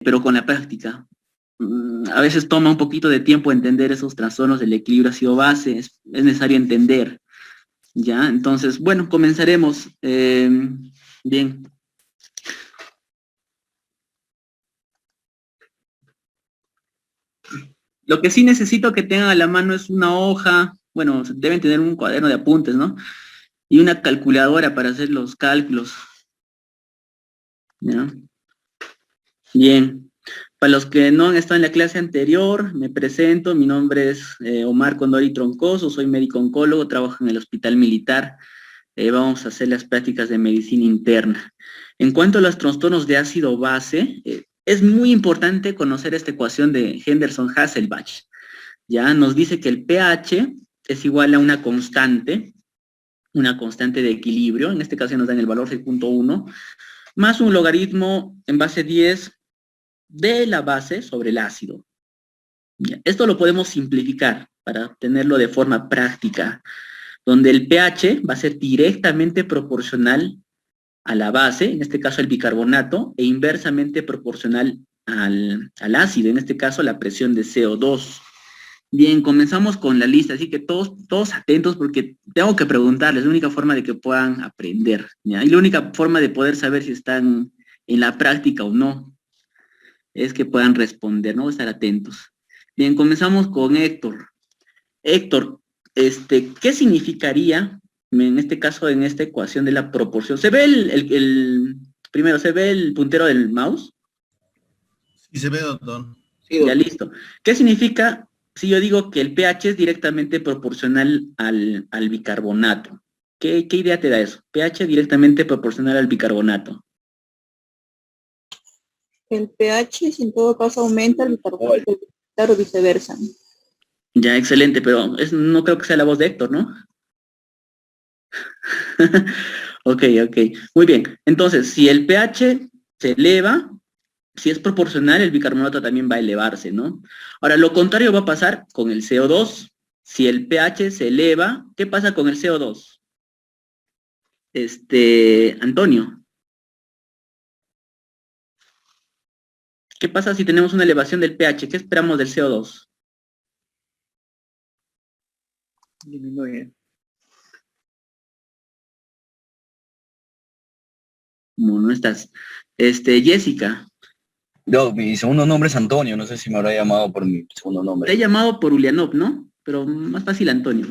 pero con la práctica. A veces toma un poquito de tiempo entender esos trastornos del equilibrio ácido-base, es necesario entender, ¿ya? Entonces, bueno, comenzaremos. Bien. Lo que sí necesito que tengan a la mano es una hoja, bueno, deben tener un cuaderno de apuntes, ¿no? Y una calculadora para hacer los cálculos, ¿ya? Bien. Para los que no han estado en la clase anterior, me presento, mi nombre es Omar Condori Troncoso, soy médico oncólogo, trabajo en el Hospital Militar. Vamos a hacer las prácticas de medicina interna. En cuanto a los trastornos de ácido base, es muy importante conocer esta ecuación de Henderson-Hasselbalch. Ya nos dice que el pH es igual a una constante de equilibrio, en este caso nos dan el valor 6.1, más un logaritmo en base 10 de la base sobre el ácido. Esto lo podemos simplificar para tenerlo de forma práctica, donde el pH va a ser directamente proporcional a la base, en este caso el bicarbonato, e inversamente proporcional al ácido, en este caso la presión de CO2. Bien, comenzamos con la lista, así que todos atentos porque tengo que preguntarles, es la única forma de que puedan aprender, ¿ya? Y la única forma de poder saber si están en la práctica o no, es que puedan responder, ¿no? Estar atentos. Bien, comenzamos con Héctor. Héctor, ¿qué significaría, en este caso, en esta ecuación de la proporción? ¿Se ve primero, ¿se ve el puntero del mouse? Sí, se ve, doctor. Sí, doctor. Ya, listo. ¿Qué significa si yo digo que el pH es directamente proporcional al bicarbonato? ¿Qué idea te da eso? pH directamente proporcional al bicarbonato. El pH, si en todo caso aumenta, el bicarbonato, claro, viceversa. Ya, excelente, pero no creo que sea la voz de Héctor, ¿no? Ok. Muy bien. Entonces, si el pH se eleva, si es proporcional, el bicarbonato también va a elevarse, ¿no? Ahora, lo contrario va a pasar con el CO2. Si el pH se eleva, ¿qué pasa con el CO2? Antonio. ¿Qué pasa si tenemos una elevación del pH? ¿Qué esperamos del CO2? Disminuye. ¿Cómo no estás? Jessica. No, mi segundo nombre es Antonio, no sé si me habrá llamado por mi segundo nombre. Te he llamado por Ulianov, ¿no? Pero más fácil Antonio.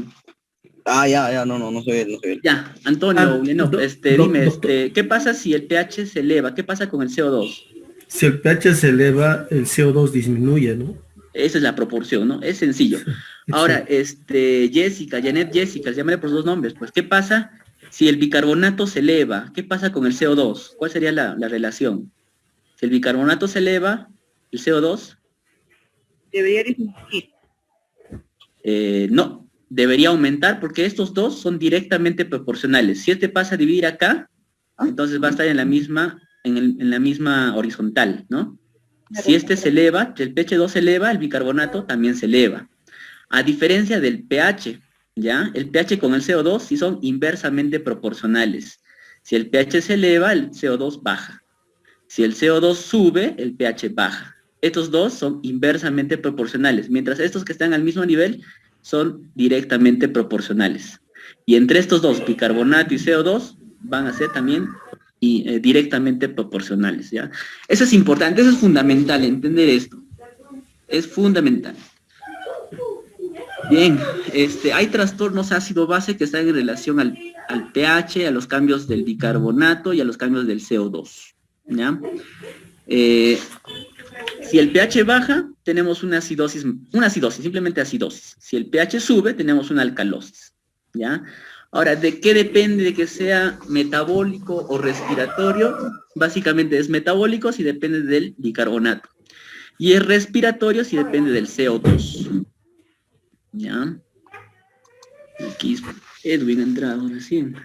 Ah, ya, no soy él. Ya, Antonio, Ulianov, dime, ¿qué pasa si el pH se eleva? ¿Qué pasa con el CO2? Si el pH se eleva, el CO2 disminuye, ¿no? Esa es la proporción, ¿no? Es sencillo. Ahora, Janet Jessica, llámale por sus dos nombres, pues, ¿qué pasa si el bicarbonato se eleva? ¿Qué pasa con el CO2? ¿Cuál sería la relación? Si el bicarbonato se eleva, ¿el CO2? Debería disminuir. No, debería aumentar porque estos dos son directamente proporcionales. Si pasa a dividir acá, entonces va a estar en la misma horizontal, ¿no? Si se eleva, el pH2 se eleva, el bicarbonato también se eleva. A diferencia del pH, ¿ya? El pH con el CO2 sí son inversamente proporcionales. Si el pH se eleva, el CO2 baja. Si el CO2 sube, el pH baja. Estos dos son inversamente proporcionales, mientras estos que están al mismo nivel son directamente proporcionales. Y entre estos dos, bicarbonato y CO2, van a ser también directamente proporcionales, ¿ya? Eso es importante, eso es fundamental, entender esto. Es fundamental. Bien, hay trastornos ácido-base que están en relación al pH, a los cambios del bicarbonato y a los cambios del CO2, ¿ya? Si el pH baja, tenemos una acidosis, simplemente acidosis. Si el pH sube, tenemos una alcalosis, ¿ya? Ahora, ¿de qué depende de que sea metabólico o respiratorio? Básicamente es metabólico si depende del bicarbonato. Y es respiratorio si depende del CO2. ¿Ya? Aquí Edwin ha entrado recién.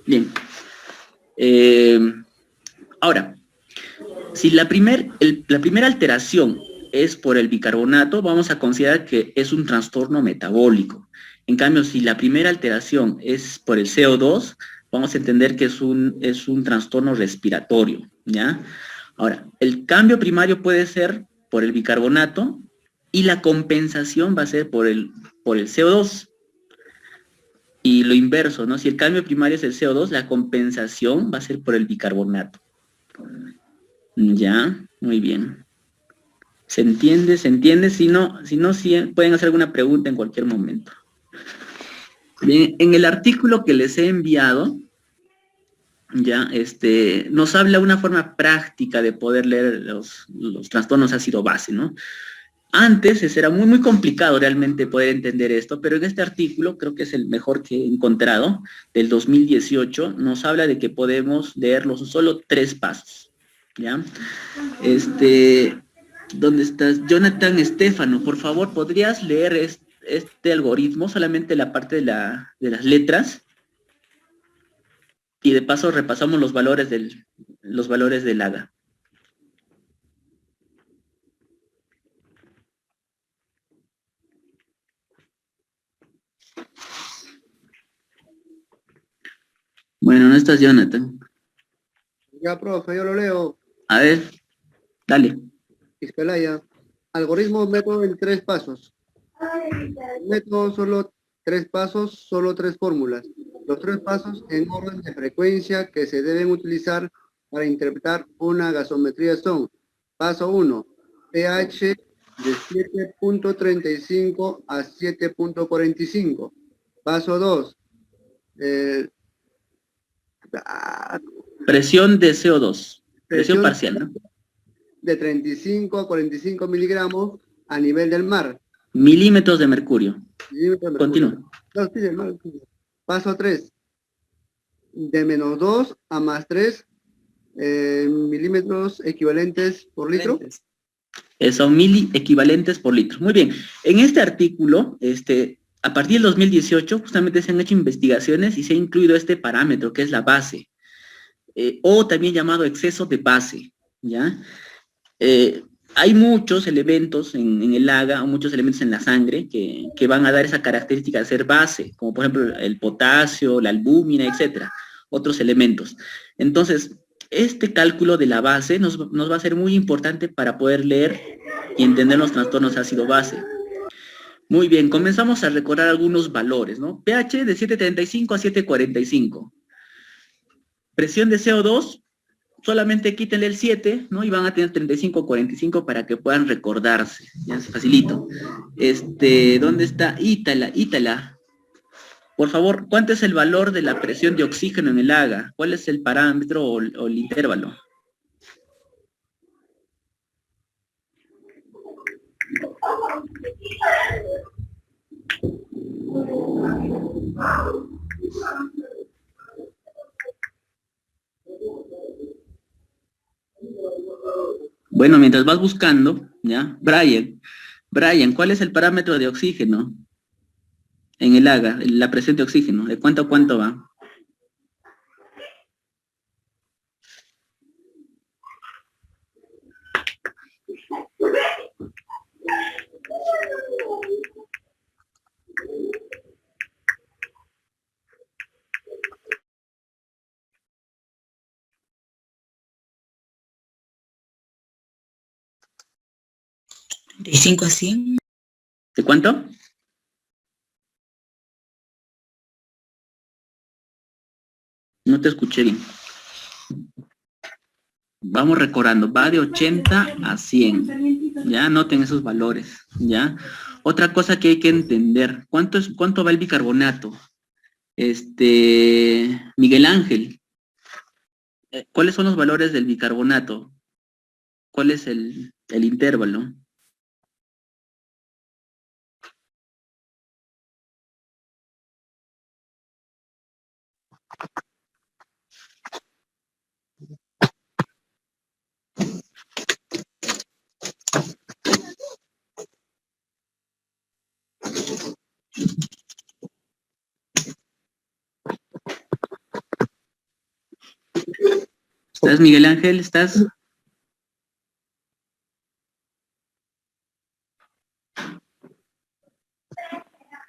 Bien. Ahora, si la primera alteración es por el bicarbonato, vamos a considerar que es un trastorno metabólico. En cambio, si la primera alteración es por el CO2, vamos a entender que es un trastorno respiratorio, ¿ya? Ahora, el cambio primario puede ser por el bicarbonato y la compensación va a ser por el CO2. Y lo inverso, ¿no? Si el cambio primario es el CO2, la compensación va a ser por el bicarbonato. Ya, muy bien. ¿Se entiende? ¿Se entiende? Si no, sí, pueden hacer alguna pregunta en cualquier momento. Bien, en el artículo que les he enviado, ya, nos habla una forma práctica de poder leer los trastornos ácido-base, ¿no? Antes era muy, muy complicado realmente poder entender esto, pero en este artículo, creo que es el mejor que he encontrado, del 2018, nos habla de que podemos leerlos solo 3 pasos, ¿ya? ¿Dónde estás? Jonathan Estefano, por favor, ¿podrías leer este algoritmo, solamente la parte de las letras? Y de paso repasamos los valores del AGA. Bueno, no estás, Jonathan. Ya, profe, yo lo leo. A ver, dale. Iscalaya. Algoritmo método en 3 pasos. Método solo 3 pasos, solo 3 fórmulas. Los 3 pasos en orden de frecuencia que se deben utilizar para interpretar una gasometría son: paso 1, pH de 7.35 a 7.45. Paso 2, Presión de CO2. Presión presión parcial, ¿no? de 35 a 45 miligramos a nivel del mar. Milímetros de mercurio. Continúa. No, sí, hermano, sí. Paso 3. De menos 2 a más 3 milímetros equivalentes por litro. Son mili equivalentes por litro. Muy bien. En este artículo, a partir del 2018, justamente se han hecho investigaciones y se ha incluido este parámetro, que es la base, o también llamado exceso de base, ¿ya? Hay muchos elementos en el AGA, o muchos elementos en la sangre, que van a dar esa característica de ser base, como por ejemplo el potasio, la albúmina, etcétera, otros elementos. Entonces, este cálculo de la base nos va a ser muy importante para poder leer y entender los trastornos ácido-base. Muy bien, comenzamos a recordar algunos valores, ¿no? pH de 7.35 a 7.45. Presión de CO2, solamente quítenle el 7, ¿no? Y van a tener 35 o 45 para que puedan recordarse. Ya se facilito. ¿Dónde está? Ítala. Por favor, ¿cuánto es el valor de la presión de oxígeno en el AGA? ¿Cuál es el parámetro o el intervalo? Bueno, mientras vas buscando, ¿ya? Brian, ¿cuál es el parámetro de oxígeno en el AGA, la presión de oxígeno? ¿De cuánto a cuánto va? ¿De 5 a 100? ¿De cuánto? No te escuché bien. Vamos recordando, va de 80 a 100. Ya anoten esos valores, ¿ya? Otra cosa que hay que entender, ¿cuánto va el bicarbonato? Miguel Ángel, ¿cuáles son los valores del bicarbonato? ¿Cuál es el intervalo? ¿Estás, Miguel Ángel? ¿Estás?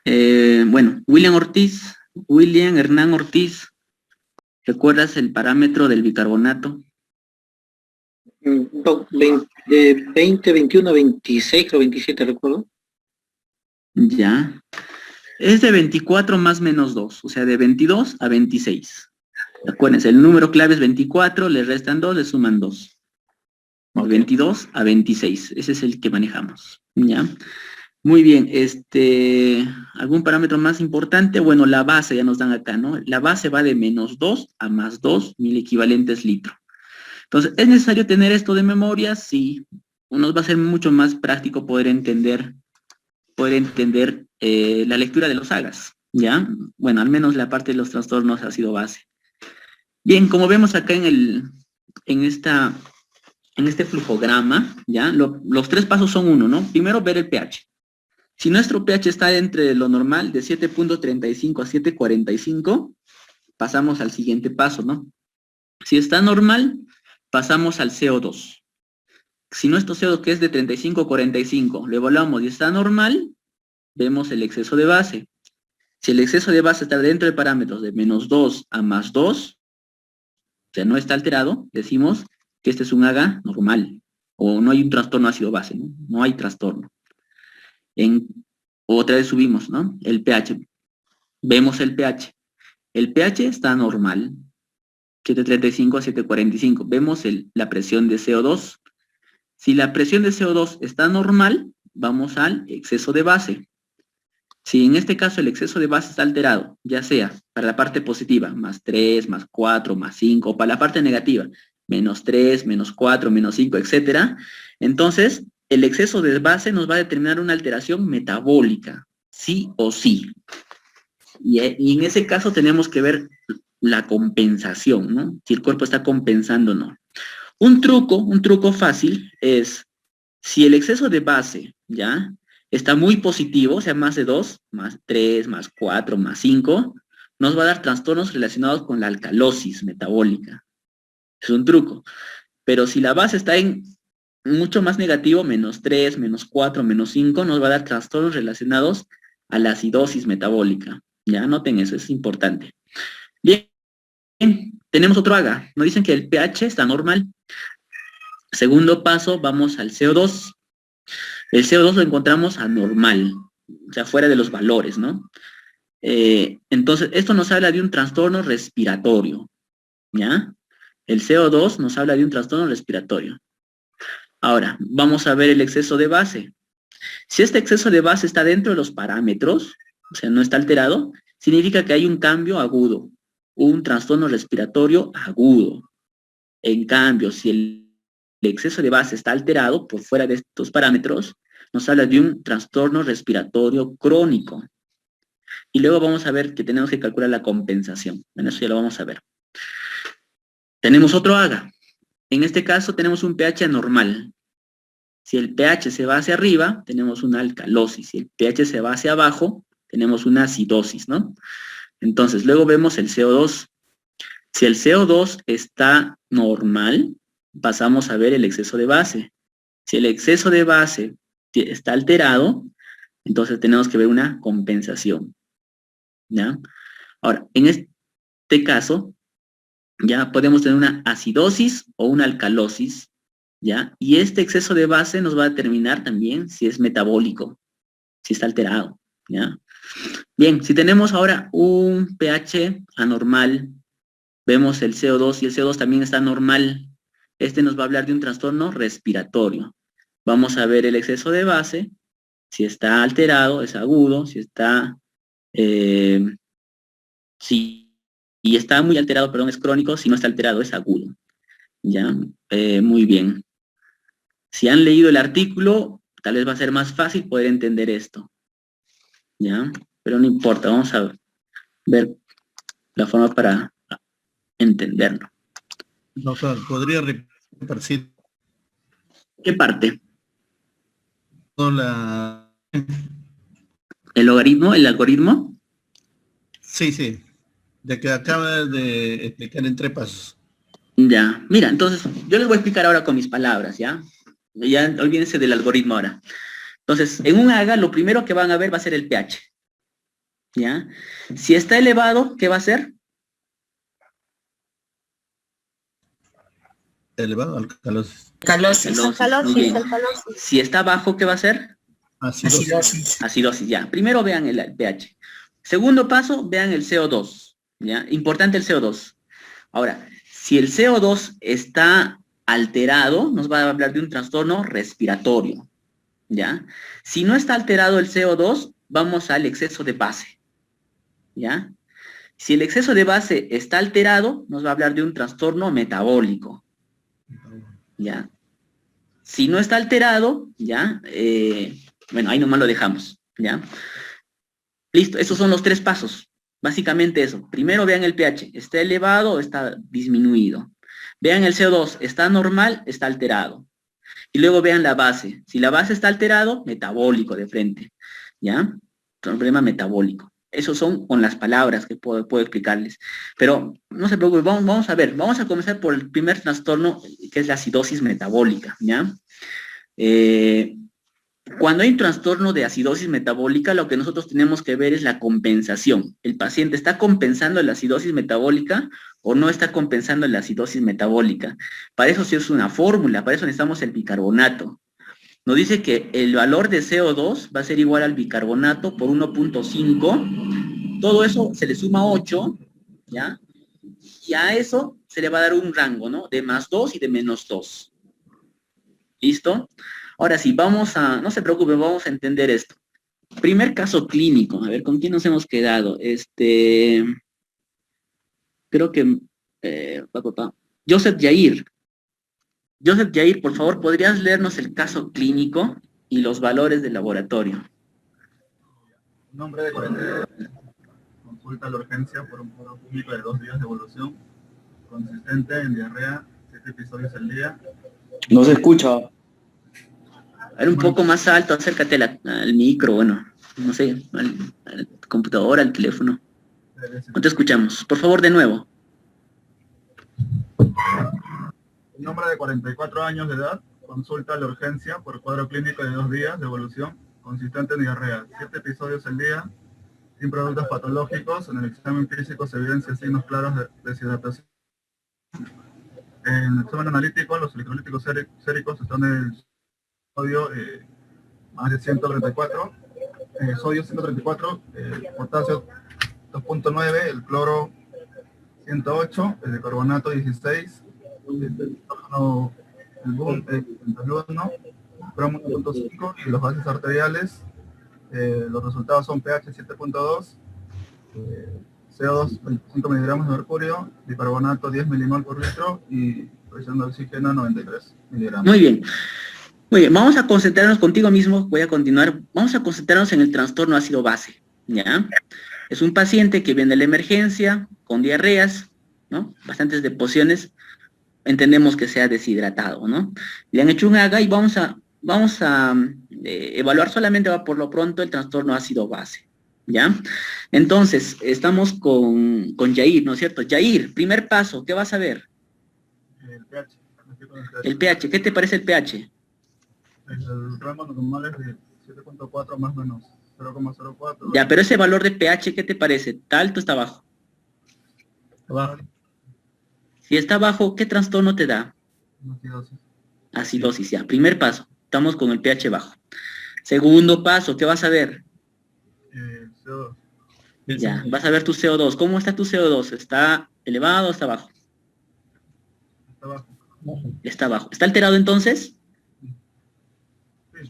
Bueno, William Hernán Ortiz, ¿Recuerdas el parámetro del bicarbonato? 20, 21, 26, creo 27, recuerdo. Ya. Es de 24 más menos 2, o sea, de 22 a 26. Acuérdense, el número clave es 24, le restan 2, le suman 2. De 22 a 26, ese es el que manejamos. ¿Ya? Muy bien, ¿algún parámetro más importante? Bueno, la base ya nos dan acá, ¿no? La base va de menos 2 a más 2, 1000 equivalentes litro. Entonces, ¿es necesario tener esto de memoria? Sí. Nos va a ser mucho más práctico poder entender la lectura de los agas, ¿ya? Bueno, al menos la parte de los trastornos ha sido base. Bien, como vemos acá en este flujograma, ¿ya? Los 3 pasos son uno, ¿no? Primero, ver el pH. Si nuestro pH está entre lo normal, de 7.35 a 7.45, pasamos al siguiente paso, ¿no? Si está normal, pasamos al CO2. Si nuestro CO2, que es de 35 a 45, lo evaluamos y está normal, vemos el exceso de base. Si el exceso de base está dentro de parámetros de menos 2 a más 2, o sea, no está alterado, decimos que este es un AGA normal, o no hay un trastorno ácido-base, ¿no? No hay trastorno. Otra vez subimos, ¿no? El pH. Vemos el pH. El pH está normal, 7.35 a 7.45. Vemos la presión de CO2. Si la presión de CO2 está normal, vamos al exceso de base. Si en este caso el exceso de base está alterado, ya sea para la parte positiva, más 3, más 4, más 5, o para la parte negativa, menos 3, menos 4, menos 5, etcétera, entonces el exceso de base nos va a determinar una alteración metabólica, sí o sí. Y en ese caso tenemos que ver la compensación, ¿no? Si el cuerpo está compensando o no. Un truco fácil es, si el exceso de base, ¿ya?, está muy positivo, o sea, más de 2, más 3, más 4, más 5, nos va a dar trastornos relacionados con la alcalosis metabólica. Es un truco. Pero si la base está en mucho más negativo, menos 3, menos 4, menos 5, nos va a dar trastornos relacionados a la acidosis metabólica. Ya, noten eso, es importante. Bien, tenemos otro AGA. Nos dicen que el pH está normal. Segundo paso, vamos al CO2. El CO2 lo encontramos anormal, o sea, fuera de los valores, ¿no? Entonces, esto nos habla de un trastorno respiratorio, ¿ya? El CO2 nos habla de un trastorno respiratorio. Ahora, vamos a ver el exceso de base. Si este exceso de base está dentro de los parámetros, o sea, no está alterado, significa que hay un cambio agudo, un trastorno respiratorio agudo. En cambio, si el exceso de base está alterado por fuera de estos parámetros, nos habla de un trastorno respiratorio crónico. Y luego vamos a ver que tenemos que calcular la compensación. Bueno, eso ya lo vamos a ver. Tenemos otro AGA. En este caso tenemos un pH anormal. Si el pH se va hacia arriba, tenemos una alcalosis. Si el pH se va hacia abajo, tenemos una acidosis, ¿no? Entonces, luego vemos el CO2. Si el CO2 está normal, pasamos a ver el exceso de base. Si el exceso de base está alterado, entonces tenemos que ver una compensación, ¿ya? Ahora, en este caso, ya podemos tener una acidosis o una alcalosis, ¿ya? Y este exceso de base nos va a determinar también si es metabólico, si está alterado, ¿ya? Bien, si tenemos ahora un pH anormal, vemos el CO2 y el CO2 también está normal, este nos va a hablar de un trastorno respiratorio. Vamos a ver el exceso de base, si está alterado, es agudo, si está, y está muy alterado, perdón, es crónico, si no está alterado, es agudo. ¿Ya? Muy bien. Si han leído el artículo, tal vez va a ser más fácil poder entender esto. ¿Ya? Pero no importa, vamos a ver la forma para entenderlo. Doctor, ¿podría repetir ¿Qué parte? la... ¿El logaritmo? ¿El algoritmo? Sí, sí. De que acaba de explicar en 3 pasos. Ya, mira, entonces, yo les voy a explicar ahora con mis palabras, ¿ya? Ya olvídense del algoritmo ahora. Entonces, en un AGA, lo primero que van a ver va a ser el pH, ¿ya? Si está elevado, ¿qué va a hacer? elevado, alcalosis. Calosis. Muy bien. Si está bajo, ¿qué va a ser? Acidosis. Acidosis, ya. Primero vean el pH. Segundo paso, vean el CO2, ¿ya? Importante el CO2. Ahora, si el CO2 está alterado, nos va a hablar de un trastorno respiratorio, ¿ya? Si no está alterado el CO2, vamos al exceso de base, ¿ya? Si el exceso de base está alterado, nos va a hablar de un trastorno metabólico, ¿ya? Si no está alterado, ¿ya? Bueno, ahí nomás lo dejamos, ¿ya? Listo, esos son los 3 pasos. Básicamente eso. Primero vean el pH, ¿está elevado o está disminuido? Vean el CO2, ¿está normal? ¿Está alterado? Y luego vean la base. Si la base está alterado, metabólico de frente, ¿ya? Problema metabólico. Esos son con las palabras que puedo explicarles. Pero no se preocupen, vamos a ver. Vamos a comenzar por el primer trastorno, que es la acidosis metabólica, ¿ya? Cuando hay un trastorno de acidosis metabólica, lo que nosotros tenemos que ver es la compensación. ¿El paciente está compensando la acidosis metabólica o no está compensando la acidosis metabólica? Para eso sí es una fórmula, para eso necesitamos el bicarbonato. Nos dice que el valor de CO2 va a ser igual al bicarbonato por 1.5. Todo eso se le suma 8, ¿ya? Y a eso se le va a dar un rango, ¿no? De +2 y de -2. ¿Listo? Ahora sí, no se preocupen, vamos a entender esto. Primer caso clínico, a ver, ¿con quién nos hemos quedado? Creo que, Joseph Yair. Joseph Yair, por favor, ¿podrías leernos el caso clínico y los valores del laboratorio? Un hombre de 40 años consulta a la urgencia por un cuadro clínico de 2 días de evolución, consistente en diarrea, 7 episodios al día. No se escucha. A ver, un poco más alto, acércate al micro, bueno, no sé, al computador, al teléfono. No te escuchamos. Por favor, de nuevo. Un hombre de 44 años de edad consulta a la urgencia por cuadro clínico de 2 días de evolución, consistente en diarrea, 7 episodios al día, sin productos patológicos. En el examen físico se evidencian signos claros de deshidratación. En el examen analítico, los electrolíticos séricos están en el sodio más de 134, sodio 134, potasio 2.9, el cloro 108, el de carbonato 16, el 31, cromo 1.5 y los gases arteriales. Los resultados son pH 7.2, CO2 25 miligramos de mercurio, bicarbonato 10 milimol por litro y presión de oxígeno 93 miligramos. Muy bien. Muy bien, vamos a concentrarnos contigo mismo, voy a continuar. Vamos a concentrarnos en el trastorno ácido base, ¿ya? Es un paciente que viene de la emergencia con diarreas, ¿no? Bastantes deposiciones. Entendemos que se ha deshidratado, ¿no? Le han hecho un AGA y vamos a evaluar solamente por lo pronto el trastorno ácido base, ¿ya? Entonces, estamos con Yair, ¿no es cierto? Yair, primer paso, ¿qué vas a ver? El pH. El pH, ¿qué te parece el pH? El rango normal es de 7.4 más menos 0.04. Ya, pero ese valor de pH, ¿qué te parece? ¿Está alto o está bajo? Abajo. Si está bajo, ¿qué trastorno te da? Acidosis. Acidosis, ya. Primer paso, estamos con el pH bajo. Segundo paso, ¿qué vas a ver? CO2. Ya, vas a ver tu CO2. ¿Cómo está tu CO2? ¿Está elevado o está bajo? Está abajo. Está bajo. ¿Está alterado entonces?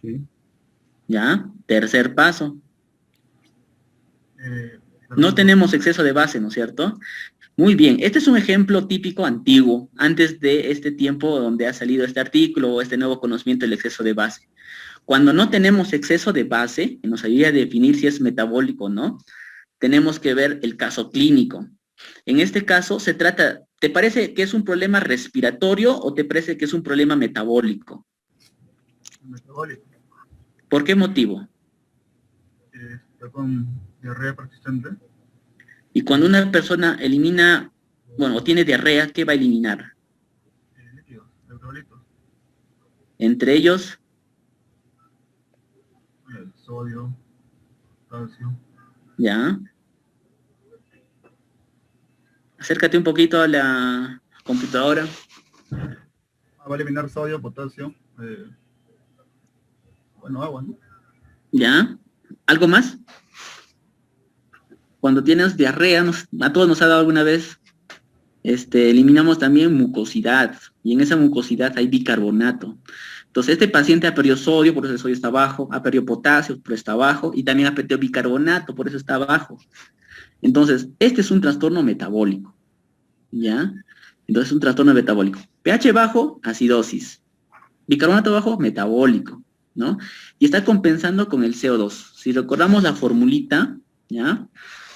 Sí. Ya, tercer paso. No tenemos exceso de base, ¿no es cierto? Muy bien, este es un ejemplo típico antiguo, antes de este tiempo donde ha salido este artículo o este nuevo conocimiento del exceso de base. Cuando no tenemos exceso de base, que nos ayuda a definir si es metabólico o no, tenemos que ver el caso clínico. En este caso se trata, ¿te parece que es un problema respiratorio o te parece que es un problema metabólico? Metabólico. ¿Por qué motivo? Está con diarrea persistente. Y cuando una persona elimina, bueno, o tiene diarrea, ¿qué va a eliminar? Líquidos, electrolitos. Entre ellos, Sodio, calcio. ya. Acércate un poquito a la computadora. va a eliminar sodio, potasio, bueno, agua, ¿no? ¿Ya? ¿Algo más? Cuando tienes diarrea, a todos nos ha dado alguna vez, eliminamos también mucosidad, y en esa mucosidad hay bicarbonato. Entonces, este paciente ha perdido sodio, por eso el sodio está bajo, ha perdido potasio, por eso está bajo, y también ha perdido bicarbonato, por eso está bajo. Entonces, este es un trastorno metabólico, ¿ya? Entonces, es un trastorno metabólico. pH bajo, acidosis. Bicarbonato bajo, metabólico, ¿no? Y está compensando con el CO2. Si recordamos la formulita, ¿ya?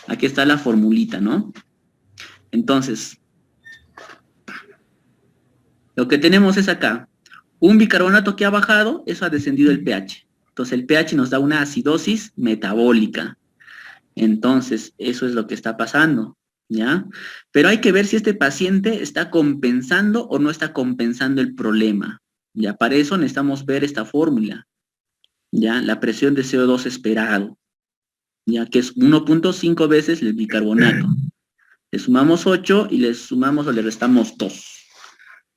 Aquí está la formulita, ¿no? Entonces, lo que tenemos es acá, un bicarbonato que ha bajado, eso ha descendido el pH. Entonces, el pH nos da una acidosis metabólica. Entonces, eso es lo que está pasando, ¿ya? Pero hay que ver si este paciente está compensando o no está compensando el problema. Ya, para eso necesitamos ver esta fórmula, ¿ya? La presión de CO2 esperado, ya que es 1.5 veces el bicarbonato. Le sumamos 8 y le sumamos o le restamos 2.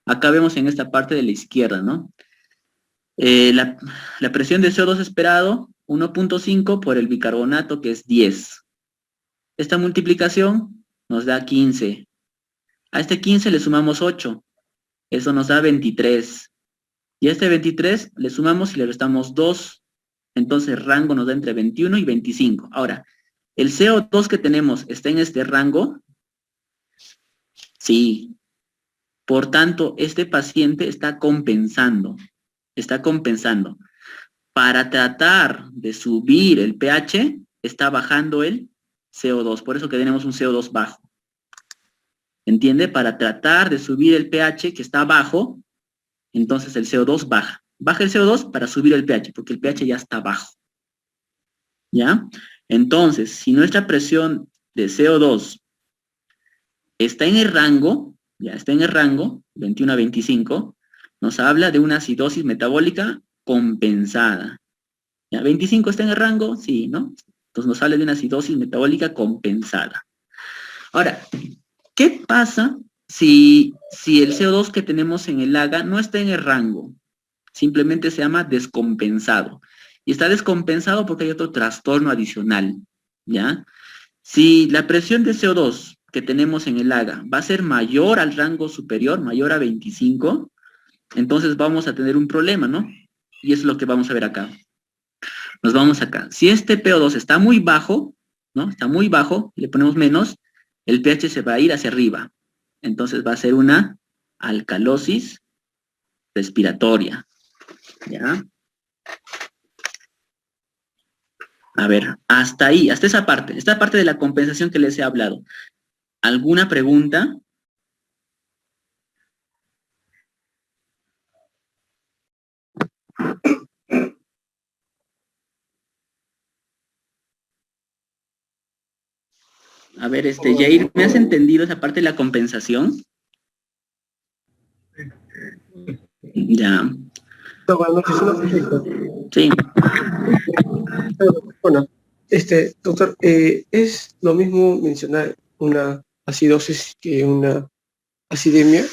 Acá vemos en esta parte de la izquierda, ¿no? La presión de CO2 esperado, 1.5 por el bicarbonato, que es 10. Esta multiplicación nos da 15. A este 15 le sumamos 8. Eso nos da 23. Y a este 23 le sumamos y le restamos 2. Entonces el rango nos da entre 21 y 25. Ahora, ¿el CO2 que tenemos está en este rango? Sí. Por tanto, este paciente está compensando. Está compensando. Para tratar de subir el pH, está bajando el CO2. Por eso que tenemos un CO2 bajo. ¿Entiende? Para tratar de subir el pH que está bajo, entonces el CO2 baja. Baja el CO2 para subir el pH, porque el pH ya está bajo. ¿Ya? Entonces, si nuestra presión de CO2 está en el rango, ya está en el rango, 21 a 25, nos habla de una acidosis metabólica compensada. ¿Ya? 25 está en el rango, sí, ¿no? Entonces nos habla de una acidosis metabólica compensada. Ahora, ¿qué pasa si el CO2 que tenemos en el AGA no está en el rango? Simplemente se llama descompensado. Y está descompensado porque hay otro trastorno adicional, ¿ya? Si la presión de CO2 que tenemos en el AGA va a ser mayor al rango superior, mayor a 25, entonces vamos a tener un problema, ¿no? Y eso es lo que vamos a ver acá. Nos vamos acá. Si este PO2 está muy bajo, ¿no? Está muy bajo, le ponemos menos, el pH se va a ir hacia arriba. Entonces va a ser una alcalosis respiratoria. ¿Ya? A ver, hasta ahí, hasta esa parte. Esta parte de la compensación que les he hablado. ¿Alguna pregunta? A ver, Jair, ¿me has entendido esa parte de la compensación? Ya. Buenas noches, una pregunta. Sí. Bueno, doctor, ¿es lo mismo mencionar una acidosis que una acidemia?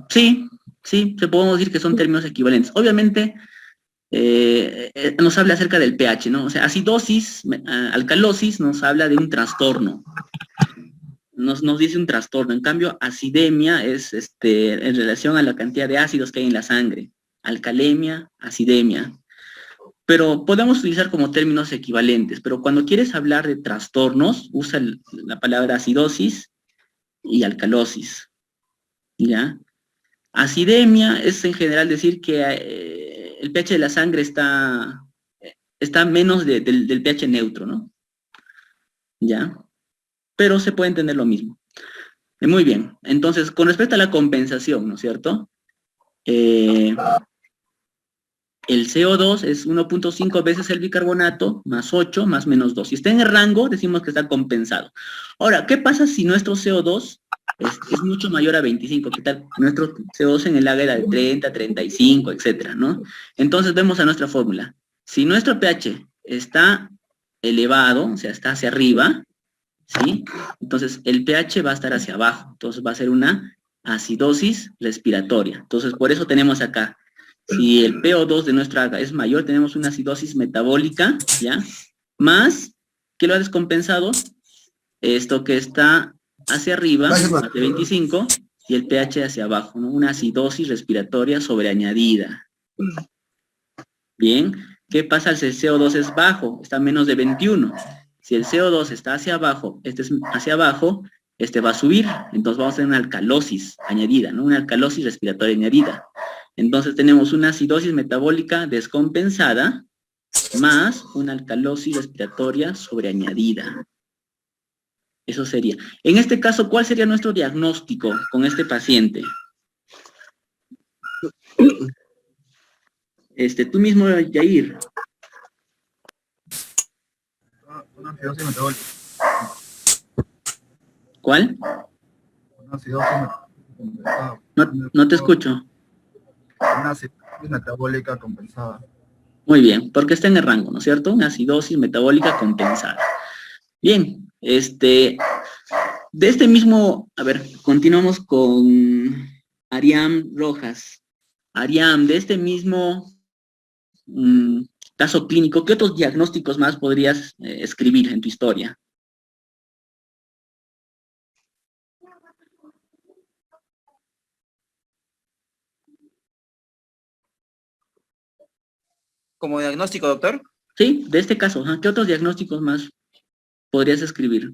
Sí, se podemos decir que son términos equivalentes. Obviamente, nos habla acerca del pH, ¿no? O sea, acidosis, alcalosis nos habla de un trastorno. Nos dice un trastorno. En cambio, acidemia es en relación a la cantidad de ácidos que hay en la sangre. Alcalemia, acidemia. Pero podemos utilizar como términos equivalentes. Pero cuando quieres hablar de trastornos, usa la palabra acidosis y alcalosis. ¿Ya? Acidemia es en general decir que el pH de la sangre está menos del pH neutro, ¿no? ¿Ya? Pero se puede entender lo mismo. Muy bien. Entonces, con respecto a la compensación, ¿no es cierto? El CO2 es 1.5 veces el bicarbonato, más 8, más menos 2. Si está en el rango, decimos que está compensado. Ahora, ¿qué pasa si nuestro CO2 es mucho mayor a 25? ¿Qué tal? Nuestro CO2 en el AGA era de 30, 35, etcétera, ¿no? Entonces vemos a nuestra fórmula. Si nuestro pH está elevado, o sea, está hacia arriba, ¿sí? Entonces el pH va a estar hacia abajo. Entonces va a ser una acidosis respiratoria. Entonces, por eso tenemos acá, si el PO2 de nuestra es mayor, tenemos una acidosis metabólica, ¿ya? Más, ¿qué lo ha descompensado? Esto que está hacia arriba, más de 25, y el pH hacia abajo, ¿no? Una acidosis respiratoria sobreañadida. Bien, ¿qué pasa si el CO2 es bajo? Está a menos de 21. Si el CO2 está hacia abajo, este es hacia abajo, este va a subir, entonces vamos a tener una alcalosis añadida, ¿no? Una alcalosis respiratoria añadida. Entonces tenemos una acidosis metabólica descompensada más una alcalosis respiratoria sobreañadida. Eso sería. En este caso, ¿cuál sería nuestro diagnóstico con este paciente? Tú mismo, Yair. Una acidosis metabólica. ¿Cuál? Una acidosis compensada. No te escucho. Una acidosis metabólica compensada. Muy bien, porque está en el rango, ¿no es cierto? Una acidosis metabólica compensada. Bien, de este mismo, a ver, continuamos con Ariam Rojas. Ariam, de este mismo caso clínico, ¿qué otros diagnósticos más podrías escribir en tu historia? ¿Como diagnóstico, doctor? Sí, de este caso, ¿qué otros diagnósticos más podrías escribir?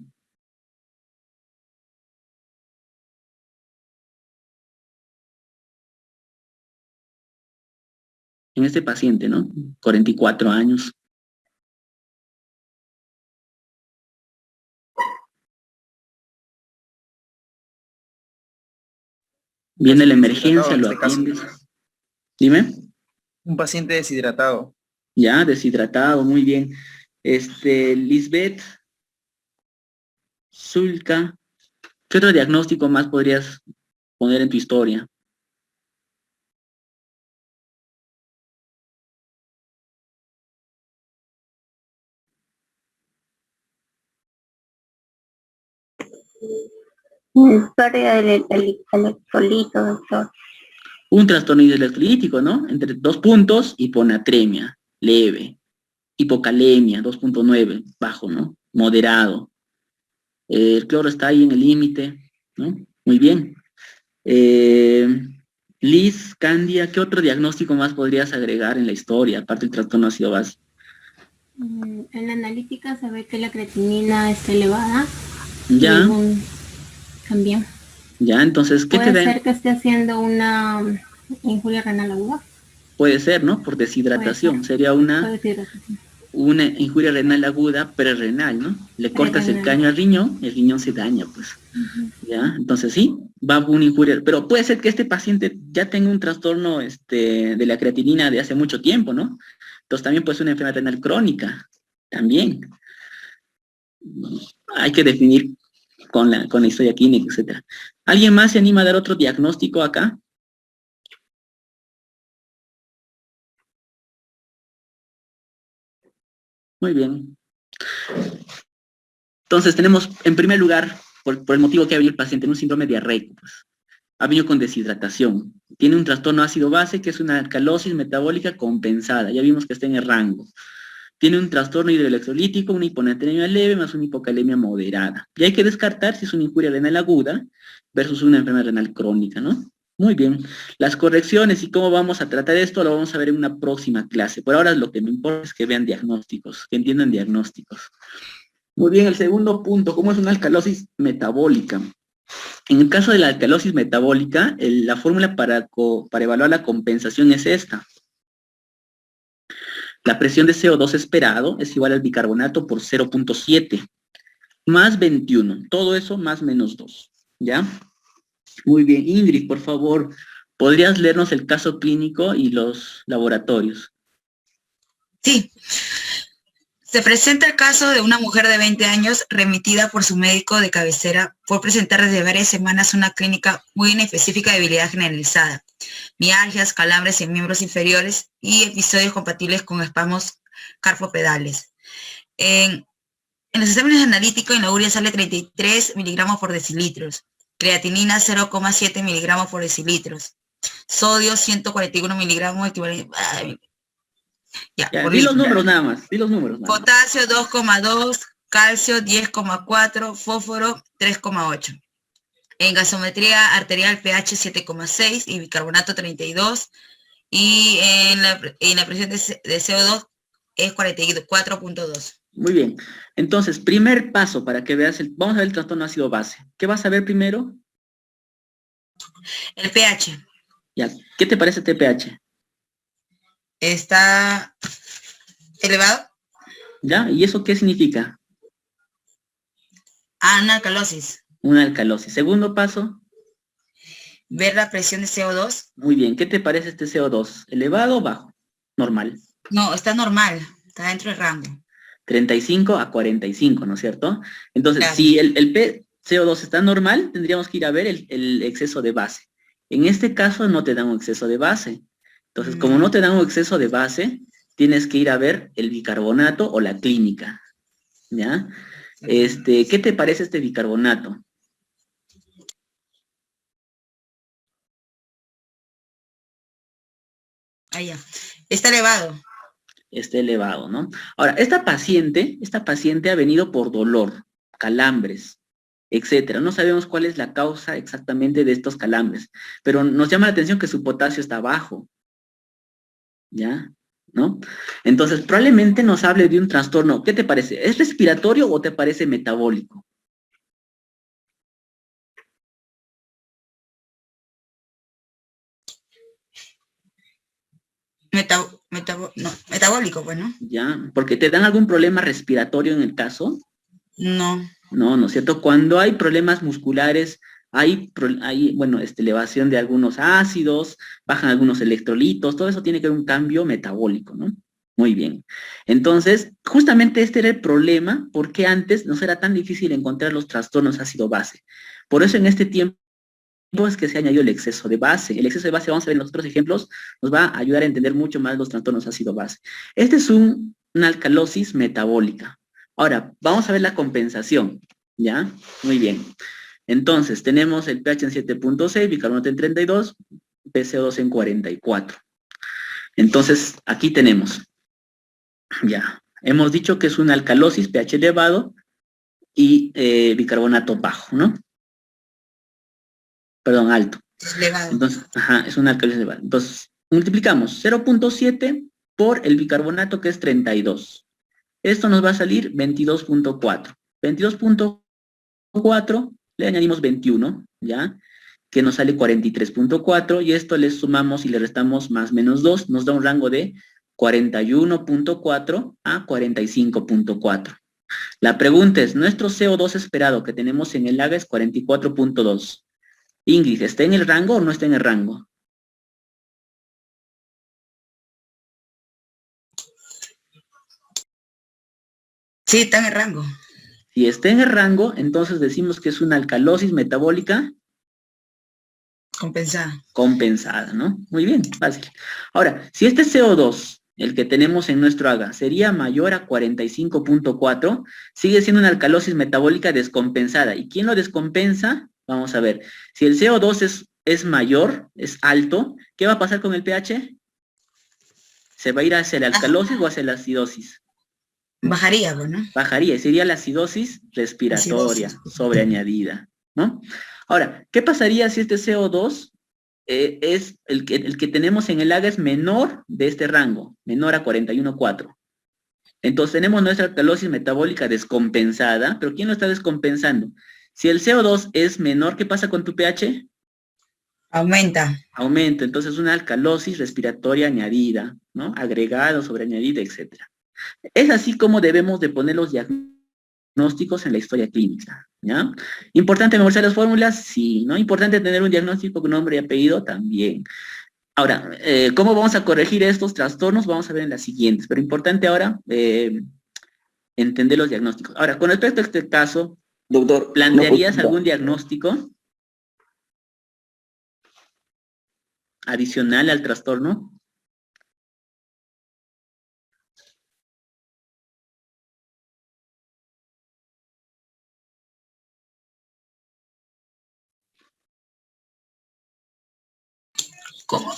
En este paciente, ¿no? 44 años. Viene la emergencia, lo atiendes. Dime. Un paciente deshidratado. Ya, deshidratado, muy bien. Lisbeth Zulka, ¿qué otro diagnóstico más podrías poner en tu historia? Pérdida del electrolito, doctor. Un trastorno hidroelectrolítico, ¿no? Entre 2 puntos, hiponatremia, leve. Hipocalemia, 2.9, bajo, ¿no? Moderado. El cloro está ahí en el límite, ¿no? Muy bien. Liz, Candia, ¿qué otro diagnóstico más podrías agregar en la historia, aparte del trastorno ácido básico? En la analítica se ve que la creatinina está elevada. Ya. También. Ya, entonces, ¿qué te da? ¿Puede ser que esté haciendo una injuria renal aguda? Puede ser, ¿no? Por deshidratación. Sería una injuria renal aguda prerrenal, ¿no? Le cortas el caño al riñón, el riñón se daña, pues. Ya, entonces sí, va una injuria. Pero puede ser que este paciente ya tenga un trastorno de la creatinina de hace mucho tiempo, ¿no? Entonces también puede ser una enfermedad renal crónica. También. Hay que definir con la historia clínica, etcétera. ¿Alguien más se anima a dar otro diagnóstico acá? Muy bien. Entonces tenemos, en primer lugar, por el motivo que ha venido el paciente, un síndrome diarreico, pues. Ha venido con deshidratación. Tiene un trastorno ácido-base, que es una alcalosis metabólica compensada. Ya vimos que está en el rango. Tiene un trastorno hidroelectrolítico, una hiponatremia leve más una hipocalemia moderada. Y hay que descartar si es una injuria renal aguda versus una enfermedad renal crónica, ¿no? Muy bien. Las correcciones y cómo vamos a tratar esto lo vamos a ver en una próxima clase. Por ahora lo que me importa es que vean diagnósticos, que entiendan diagnósticos. Muy bien, el segundo punto, ¿cómo es una alcalosis metabólica? En el caso de la alcalosis metabólica, la fórmula para evaluar la compensación es esta. La presión de CO2 esperado es igual al bicarbonato por 0.7 más 21. Todo eso más menos 2. ¿Ya? Muy bien. Ingrid, por favor, ¿podrías leernos el caso clínico y los laboratorios? Sí. Se presenta el caso de una mujer de 20 años remitida por su médico de cabecera por presentar desde varias semanas una clínica muy inespecífica de debilidad generalizada, mialgias, calambres en miembros inferiores y episodios compatibles con espasmos carpopedales. En los exámenes analíticos en la urea sale 33 miligramos por decilitros. creatinina 0,7 miligramos por decilitros, sodio 141 miligramos equivalente. Ya, por di los litro. números nada más, di los números nada más. Potasio 2,2, calcio 10,4, fósforo 3,8. En gasometría arterial pH 7,6 y bicarbonato 32. Y en la presión de CO2 es 44,2. Muy bien. Entonces, primer paso para que veas, vamos a ver el trastorno ácido base. ¿Qué vas a ver primero? El pH. Ya, ¿qué te parece este pH? Está elevado. ¿Ya? ¿Y eso qué significa? Analcalosis. Una alcalosis. Segundo paso. Ver la presión de CO2. Muy bien. ¿Qué te parece este CO2? ¿Elevado o bajo? Normal. No, está normal. Está dentro del rango. 35 a 45, ¿no es cierto? Entonces, Claro. si el CO2 está normal, tendríamos que ir a ver el exceso de base. En este caso no te dan un exceso de base. Entonces, como no te dan un exceso de base, tienes que ir a ver el bicarbonato o la clínica. ¿Ya? ¿Qué te parece este bicarbonato? Ahí ya. Está elevado. Está elevado, ¿no? Ahora, esta paciente ha venido por dolor, calambres, etcétera. No sabemos cuál es la causa exactamente de estos calambres, pero nos llama la atención que su potasio está bajo. ¿Ya? ¿No? Entonces, probablemente nos hable de un trastorno. ¿Qué te parece? ¿Es respiratorio o te parece metabólico? Metabólico, pues, ¿no? ¿Ya? ¿Porque te dan algún problema respiratorio en el caso? No. No, ¿no es cierto? Cuando hay problemas musculares, hay elevación de algunos ácidos, bajan algunos electrolitos, todo eso tiene que ver un cambio metabólico, ¿no? Muy bien. Entonces, justamente este era el problema, porque antes nos era tan difícil encontrar los trastornos ácido-base. Por eso en este tiempo es que se ha añadido el exceso de base. El exceso de base, vamos a ver en los otros ejemplos, nos va a ayudar a entender mucho más los trastornos ácido-base. Este es una alcalosis metabólica. Ahora, vamos a ver la compensación, ¿ya? Muy bien. Entonces, tenemos el pH en 7.6, bicarbonato en 32, PCO2 en 44. Entonces, aquí tenemos, ya, hemos dicho que es una alcalosis, pH elevado y bicarbonato bajo, ¿no? Perdón, alto. Elevado. Entonces, es una alcalosis elevada. Entonces, multiplicamos 0.7 por el bicarbonato, que es 32. Esto nos va a salir 22.4. 22.4, le añadimos 21, ¿ya? Que nos sale 43.4, y esto le sumamos y le restamos más menos 2, nos da un rango de 41.4 a 45.4. La pregunta es, nuestro CO2 esperado que tenemos en el AGA es 44.2. Ingrid, ¿está en el rango o no está en el rango? Sí, está en el rango. Si está en el rango, entonces decimos que es una alcalosis metabólica compensada. Compensada, ¿no? Muy bien, fácil. Ahora, si este CO2, el que tenemos en nuestro AGA, sería mayor a 45.4, sigue siendo una alcalosis metabólica descompensada. ¿Y quién lo descompensa? Vamos a ver. Si el CO2 es mayor, es alto, ¿qué va a pasar con el pH? ¿Se va a ir hacia la alcalosis o hacia la acidosis? Bajaría, ¿no? Bajaría, sería la acidosis respiratoria sobreañadida, ¿no? Ahora, ¿qué pasaría si este CO2 es el que tenemos en el AGA es menor de este rango, menor a 41.4? Entonces tenemos nuestra alcalosis metabólica descompensada, pero ¿quién lo está descompensando? Si el CO2 es menor, ¿qué pasa con tu pH? Aumenta. Aumenta, entonces una alcalosis respiratoria añadida, ¿no? Agregada, sobreañadida, etcétera. Es así como debemos de poner los diagnósticos en la historia clínica, ¿ya? ¿Importante memorizar las fórmulas? Sí, ¿no? ¿Importante tener un diagnóstico con nombre y apellido? También. Ahora, ¿cómo vamos a corregir estos trastornos? Vamos a ver en las siguientes, pero importante ahora entender los diagnósticos. Ahora, con respecto a este caso, doctor, ¿plantearías algún diagnóstico adicional al trastorno?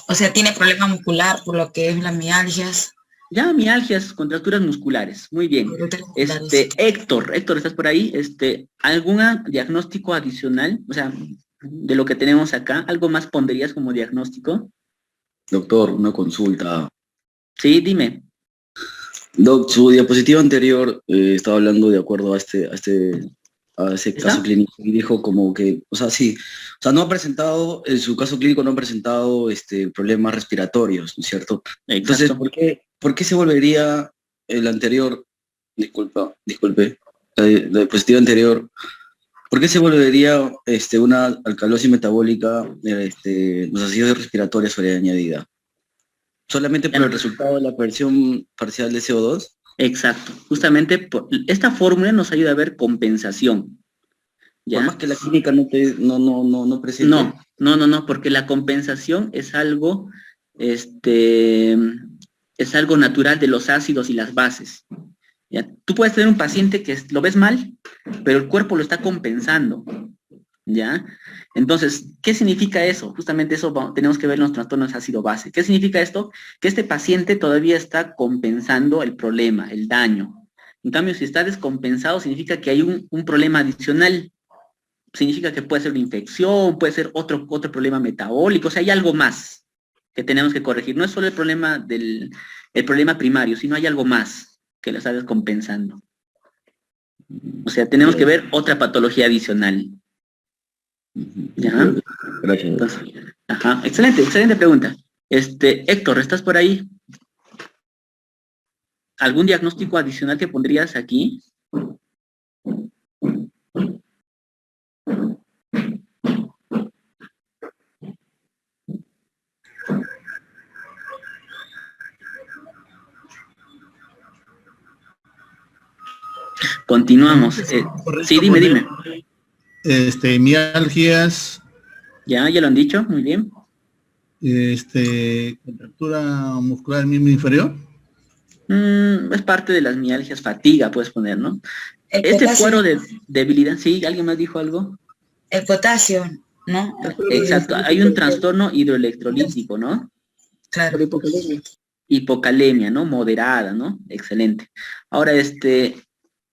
O sea, tiene problema muscular por lo que es las mialgias. Ya, mialgias, contracturas musculares. Muy bien. Héctor, ¿estás por ahí? ¿Algún diagnóstico adicional? O sea, de lo que tenemos acá, ¿algo más pondrías como diagnóstico? Doctor, una consulta. Sí, dime. Doc, su diapositiva anterior estaba hablando de acuerdo a ese caso clínico y dijo como que, o sea, sí, o sea, no ha presentado, en su caso clínico no ha presentado problemas respiratorios, ¿no es cierto? Entonces, ¿por qué se volvería el anterior, disculpe, la diapositiva anterior, ¿por qué se volvería una alcalosis metabólica los ácidos respiratorios sobreañadida? ¿Solamente por el resultado de la versión parcial de CO2? Exacto. Justamente esta fórmula nos ayuda a ver compensación. ¿Ya? Por más que la clínica no presente. No, porque la compensación es algo, es algo natural de los ácidos y las bases. ¿Ya? Tú puedes tener un paciente que lo ves mal, pero el cuerpo lo está compensando. ¿Ya? Entonces, ¿qué significa eso? Justamente eso tenemos que ver en los trastornos ácido-base. ¿Qué significa esto? Que este paciente todavía está compensando el problema, el daño. En cambio, si está descompensado, significa que hay un problema adicional. Significa que puede ser una infección, puede ser otro problema metabólico, o sea, hay algo más que tenemos que corregir. No es solo el problema el problema primario, sino hay algo más que lo está descompensando. O sea, tenemos que ver otra patología adicional. ¿Ya? Gracias. Entonces, excelente pregunta. Héctor, ¿estás por ahí? ¿Algún diagnóstico adicional que pondrías aquí? Continuamos. Sí, dime. Mialgias. Ya lo han dicho, muy bien. Contractura muscular miembro inferior. Es parte de las mialgias, fatiga puedes poner, ¿no? Cuadro de debilidad, ¿sí? ¿Alguien más dijo algo? El potasio, ¿no? Exacto, hay un trastorno hidroelectrolítico, ¿no? Claro. Hipocalemia, ¿no? Moderada, ¿no? Excelente. Ahora,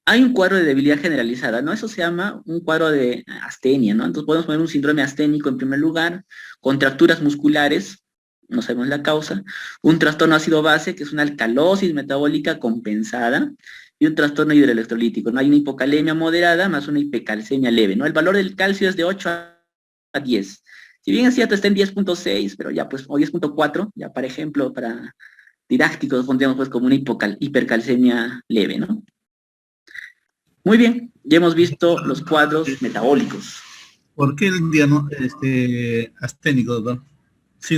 hay un cuadro de debilidad generalizada, ¿no? Eso se llama un cuadro de astenia, ¿no? Entonces podemos poner un síndrome asténico en primer lugar, contracturas musculares, no sabemos la causa, un trastorno ácido-base, que es una alcalosis metabólica compensada, y un trastorno hidroelectrolítico, ¿no? Hay una hipocalemia moderada más una hipercalcemia leve, ¿no? El valor del calcio es de 8 a 10. Si bien es cierto, está en 10.6, pero ya pues, o 10.4, ya para ejemplo, para didácticos pondríamos pues como una hipercalcemia leve, ¿no? Muy bien, ya hemos visto los cuadros metabólicos. ¿Por qué el asténico, doctor?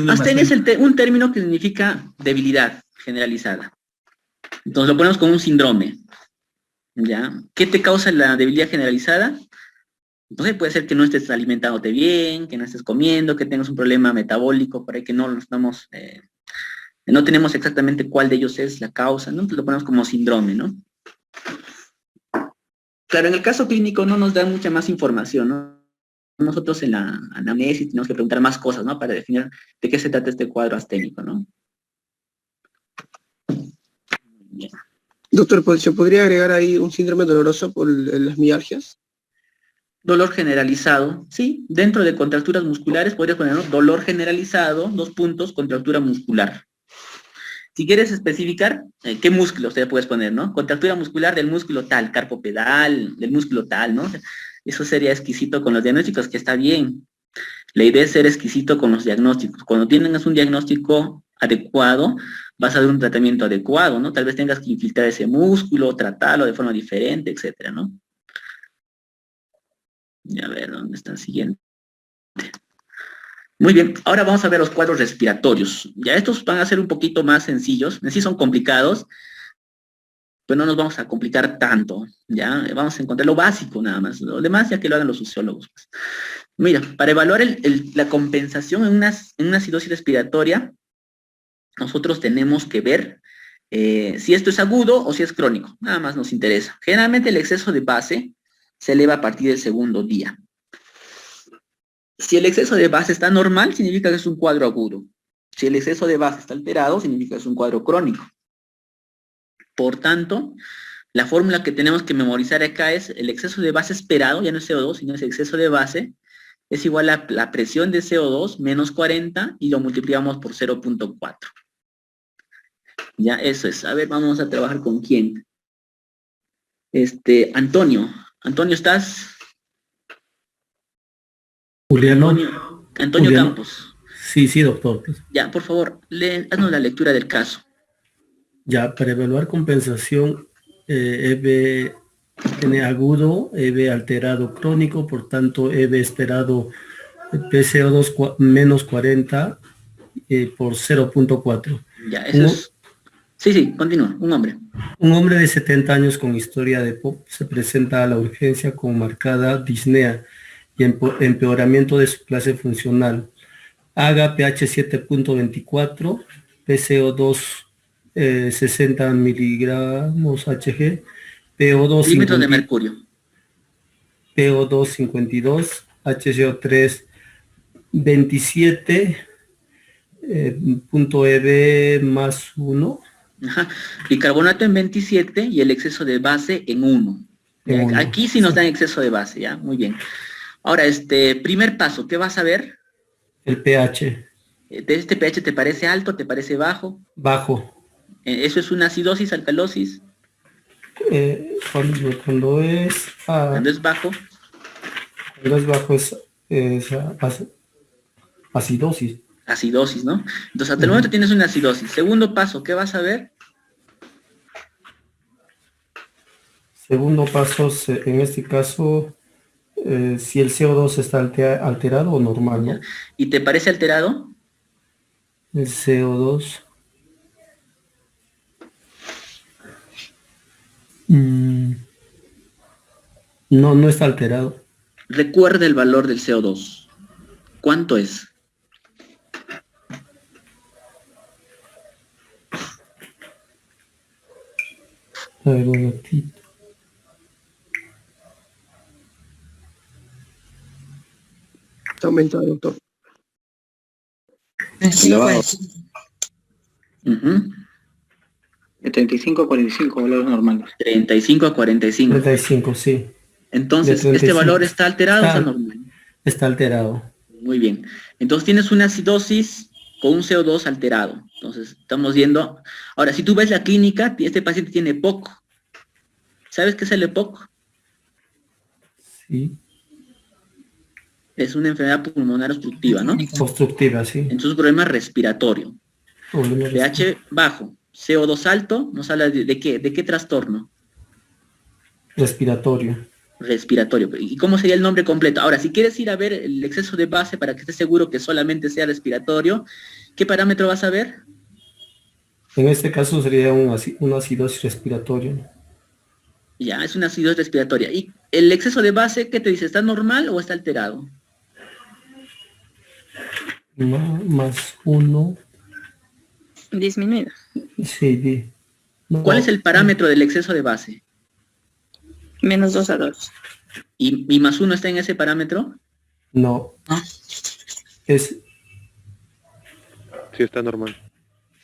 Astenia es un término que significa debilidad generalizada. Entonces lo ponemos como un síndrome. ¿Ya? ¿Qué te causa la debilidad generalizada? Entonces puede ser que no estés alimentándote bien, que no estés comiendo, que tengas un problema metabólico, por ahí que no tenemos exactamente cuál de ellos es la causa, ¿no? Entonces lo ponemos como síndrome, ¿no? Claro, en el caso clínico no nos da mucha más información, ¿no? Nosotros en la anamnesis tenemos que preguntar más cosas, ¿no? Para definir de qué se trata este cuadro asténico, ¿no? Bien. Doctor, ¿se podría agregar ahí un síndrome doloroso por las mialgias? Dolor generalizado, sí. Dentro de contracturas musculares podrías poner, ¿no? Dolor generalizado, 2 puntos, contractura muscular. Si quieres especificar, ¿qué músculo usted puedes poner, no? Contractura muscular del músculo tal, carpopedal, del músculo tal, ¿no? Eso sería exquisito con los diagnósticos, que está bien. La idea es ser exquisito con los diagnósticos. Cuando tienes un diagnóstico adecuado, vas a dar un tratamiento adecuado, ¿no? Tal vez tengas que infiltrar ese músculo, tratarlo de forma diferente, etcétera, ¿no? Y a ver, ¿dónde está el siguiente? Muy bien, ahora vamos a ver los cuadros respiratorios. Ya estos van a ser un poquito más sencillos, sí son complicados, pero no nos vamos a complicar tanto, ¿ya? Vamos a encontrar lo básico nada más, lo demás ya que lo hagan los sociólogos. Pues. Mira, para evaluar la compensación en una acidosis respiratoria, nosotros tenemos que ver si esto es agudo o si es crónico, nada más nos interesa. Generalmente el exceso de base se eleva a partir del segundo día. Si el exceso de base está normal, significa que es un cuadro agudo. Si el exceso de base está alterado, significa que es un cuadro crónico. Por tanto, la fórmula que tenemos que memorizar acá es el exceso de base esperado, ya no es CO2, sino es exceso de base, es igual a la presión de CO2 menos 40 y lo multiplicamos por 0.4. Ya, eso es. A ver, vamos a trabajar con quién. Antonio. Antonio, ¿estás? Juliano. Antonio Juliano. Campos. Sí, sí, doctor. Ya, por favor, haznos la lectura del caso. Ya, para evaluar compensación, EB tiene agudo, EB alterado crónico, por tanto, EB esperado PCO2 menos 40 por 0.4. Ya, eso es... Sí, continúa. Un hombre. Un hombre de 70 años con historia de POP se presenta a la urgencia con marcada disnea y empeoramiento de su clase funcional. Haga pH 7.24, PCO2 60 miligramos Hg, PO2 milímetros de mercurio. PO2 52, HCO3 27, punto EB más 1. Ajá. Bicarbonato en 27 y el exceso de base en 1. Aquí sí nos dan exceso de base, ¿ya? Muy bien. Ahora, primer paso, ¿qué vas a ver? El pH. ¿De este pH te parece alto, te parece bajo? Bajo. ¿Eso es una acidosis, alcalosis? Cuando es... Cuando es bajo. Cuando es bajo es acidosis. Acidosis, ¿no? Entonces, hasta el momento tienes una acidosis. Segundo paso, ¿qué vas a ver? Segundo paso, en este caso, si el CO2 está alterado o normal, ¿no? ¿Y te parece alterado? El CO2. No está alterado. Recuerda el valor del CO2. ¿Cuánto es? A ver, un ratito. Está aumentado, doctor. De 35 a 45 valores normales. 35 a 45. 35, sí. Entonces, ¿este valor está alterado o está normal? Está alterado. Muy bien. Entonces tienes una acidosis con un CO2 alterado. Entonces, estamos viendo... Ahora, si tú ves la clínica, este paciente tiene EPOC. ¿Sabes qué es el EPOC? Sí. Es una enfermedad pulmonar obstructiva, ¿no? Obstructiva, sí. Entonces, problema respiratorio. pH bajo, CO2 alto, nos habla de qué, ¿de qué trastorno? Respiratorio. Respiratorio. ¿Y cómo sería el nombre completo? Ahora, si quieres ir a ver el exceso de base para que estés seguro que solamente sea respiratorio, ¿qué parámetro vas a ver? En este caso sería una acidosis respiratoria. Ya, es una acidosis respiratoria. ¿Y el exceso de base, qué te dice? ¿Está normal o está alterado? Más 1. Disminuido. Sí, ¿Cuál es el parámetro del exceso de base? Menos 2 a 2. ¿Y más 1 está en ese parámetro? No. Es... Sí, está normal.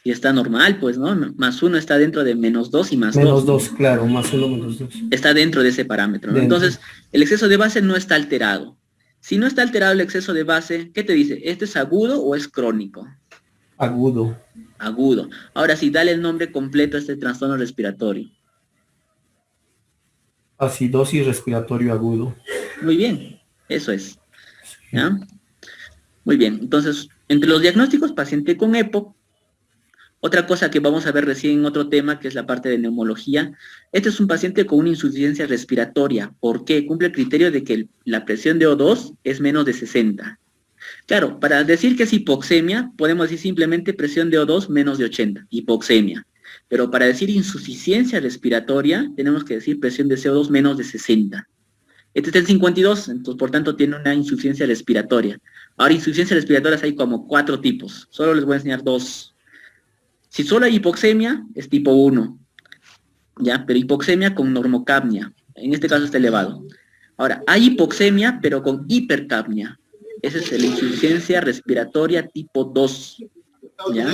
Si está normal, pues, ¿no? Más 1 está dentro de menos 2 y más 2. Menos 2, claro, más 1 menos 2. Está dentro de ese parámetro, ¿no? Entonces, el exceso de base no está alterado. Si no está alterado el exceso de base, ¿qué te dice? ¿Este es agudo o es crónico? Agudo. Agudo. Ahora sí, dale el nombre completo a este trastorno respiratorio. Acidosis respiratorio agudo. Muy bien, eso es. ¿Ya? Muy bien, entonces, entre los diagnósticos, paciente con EPOC. Otra cosa que vamos a ver recién en otro tema, que es la parte de neumología. Este es un paciente con una insuficiencia respiratoria. ¿Por qué? Cumple el criterio de que la presión de O2 es menos de 60. Claro, para decir que es hipoxemia, podemos decir simplemente presión de O2 menos de 80, hipoxemia. Pero para decir insuficiencia respiratoria, tenemos que decir presión de CO2 menos de 60. Este es el 52, entonces por tanto tiene una insuficiencia respiratoria. Ahora, insuficiencia respiratoria hay como 4 tipos. Solo les voy a enseñar 2. Si solo hay hipoxemia, es tipo 1. ¿Ya? Pero hipoxemia con normocapnia. En este caso está elevado. Ahora, hay hipoxemia, pero con hipercapnia. Esa es la insuficiencia respiratoria tipo 2. ¿Ya?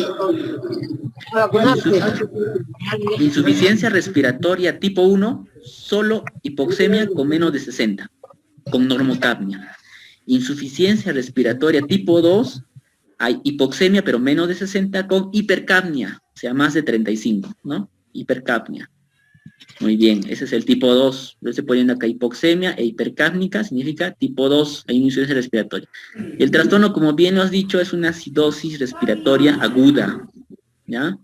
Insuficiencia respiratoria tipo 1, solo hipoxemia con menos de 60, con normocapnia. Insuficiencia respiratoria tipo 2, hay hipoxemia pero menos de 60 con hipercapnia, o sea, más de 35, ¿no? Hipercapnia. Muy bien, ese es el tipo 2. Entonces poniendo acá hipoxemia e hipercápnica, significa tipo 2, hay insuficiencia respiratoria. Y el trastorno, como bien lo has dicho, es una acidosis respiratoria aguda. ¿Ya?